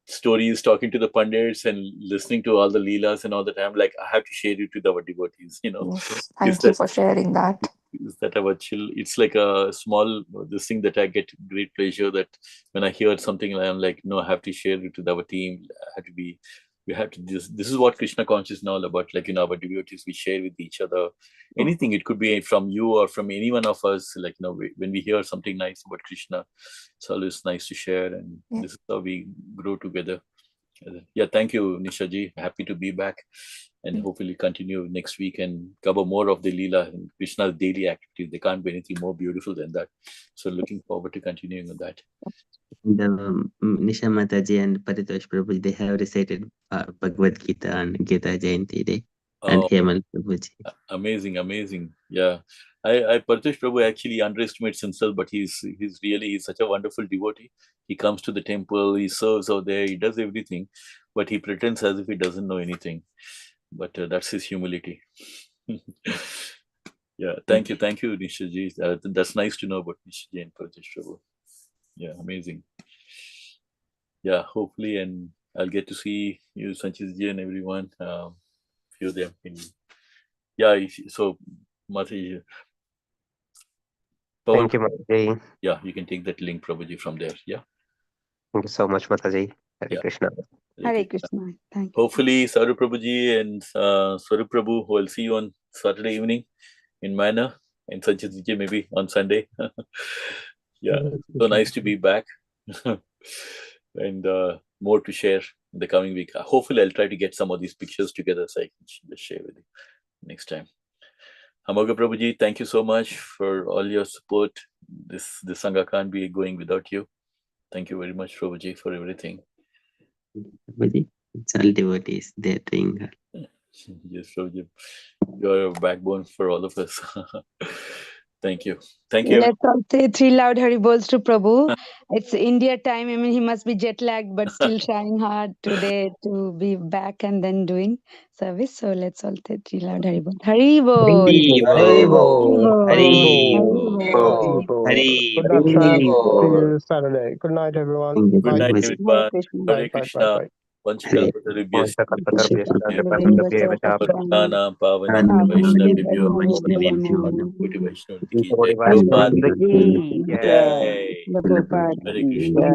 stories, talking to the pandits and listening to all the leelas and all that. I'm like, I have to share it with our devotees. Yes, thank you for sharing that. Is that our chill? It's like a small this thing that I get great pleasure that when I hear something, I'm like, no, I have to share it with our team. I have to be. We have to. This is what Krishna conscious is all about. Like our devotees, we share with each other. Anything, it could be from you or from any one of us. Like when we hear something nice about Krishna, it's always nice to share, and this is how we grow together. Yeah, thank you, Nisha ji. Happy to be back, and hopefully continue next week and cover more of the Leela and Krishna's daily activities. There can't be anything more beautiful than that. So looking forward to continuing on that. Nisha Mataji and Paritosh Prabhuji, they have recited Bhagavad Gita on Gita Jayanti Day. And Hemal Prabhuji. Amazing. Yeah. I Paritosh Prabhu actually underestimates himself, but he's such a wonderful devotee. He comes to the temple, he serves out there, he does everything, but he pretends as if he doesn't know anything. But that's his humility. Yeah, thank you, Nisha ji. That's nice to know about Nisha ji and Paritosh Prabhu. Yeah, amazing. Yeah, hopefully, and I'll get to see you, Sanchit ji, and everyone. Few of them. So Mataji. Thank you, Mataji. Yeah, you can take that link, Prabhuji, from there. Yeah. Thank you so much, Mataji. Hare Krishna. Hare Krishna. Thank you. Hopefully, Saru Prabhuji and Swarup Prabhu will see you on Saturday evening in Manor, and Sanchit ji maybe on Sunday. Yeah, so nice to be back. And more to share in the coming week. Hopefully, I'll try to get some of these pictures together so I can just share with you next time. Amoga Prabhuji, thank you so much for all your support. This Sangha can't be going without you. Thank you very much, Prabhuji, for everything. Prabhuji, it's all devotees. They're doing. Yes, Prabhuji. You're a backbone for all of us. Thank you. Thank you. Let's all say 3 loud Hari Bols to Prabhu. It's India time. I mean, he must be jet lagged, but still trying hard today to be back and then doing service. So let's all say 3 loud Hari Bol. Hari Bol. Hari Bol. Hari Bol. Hari Good night, Trav. See you Saturday. Good night, everyone. Good Bye. night, everyone. Hare Bye. Krishna. Vanchikalpatarubhyascha. Pattanam Pavanam Vaishnavibhyo Koti Vaishnav Ki Jai. Prabhupada Ki Jai. Hare Krishna.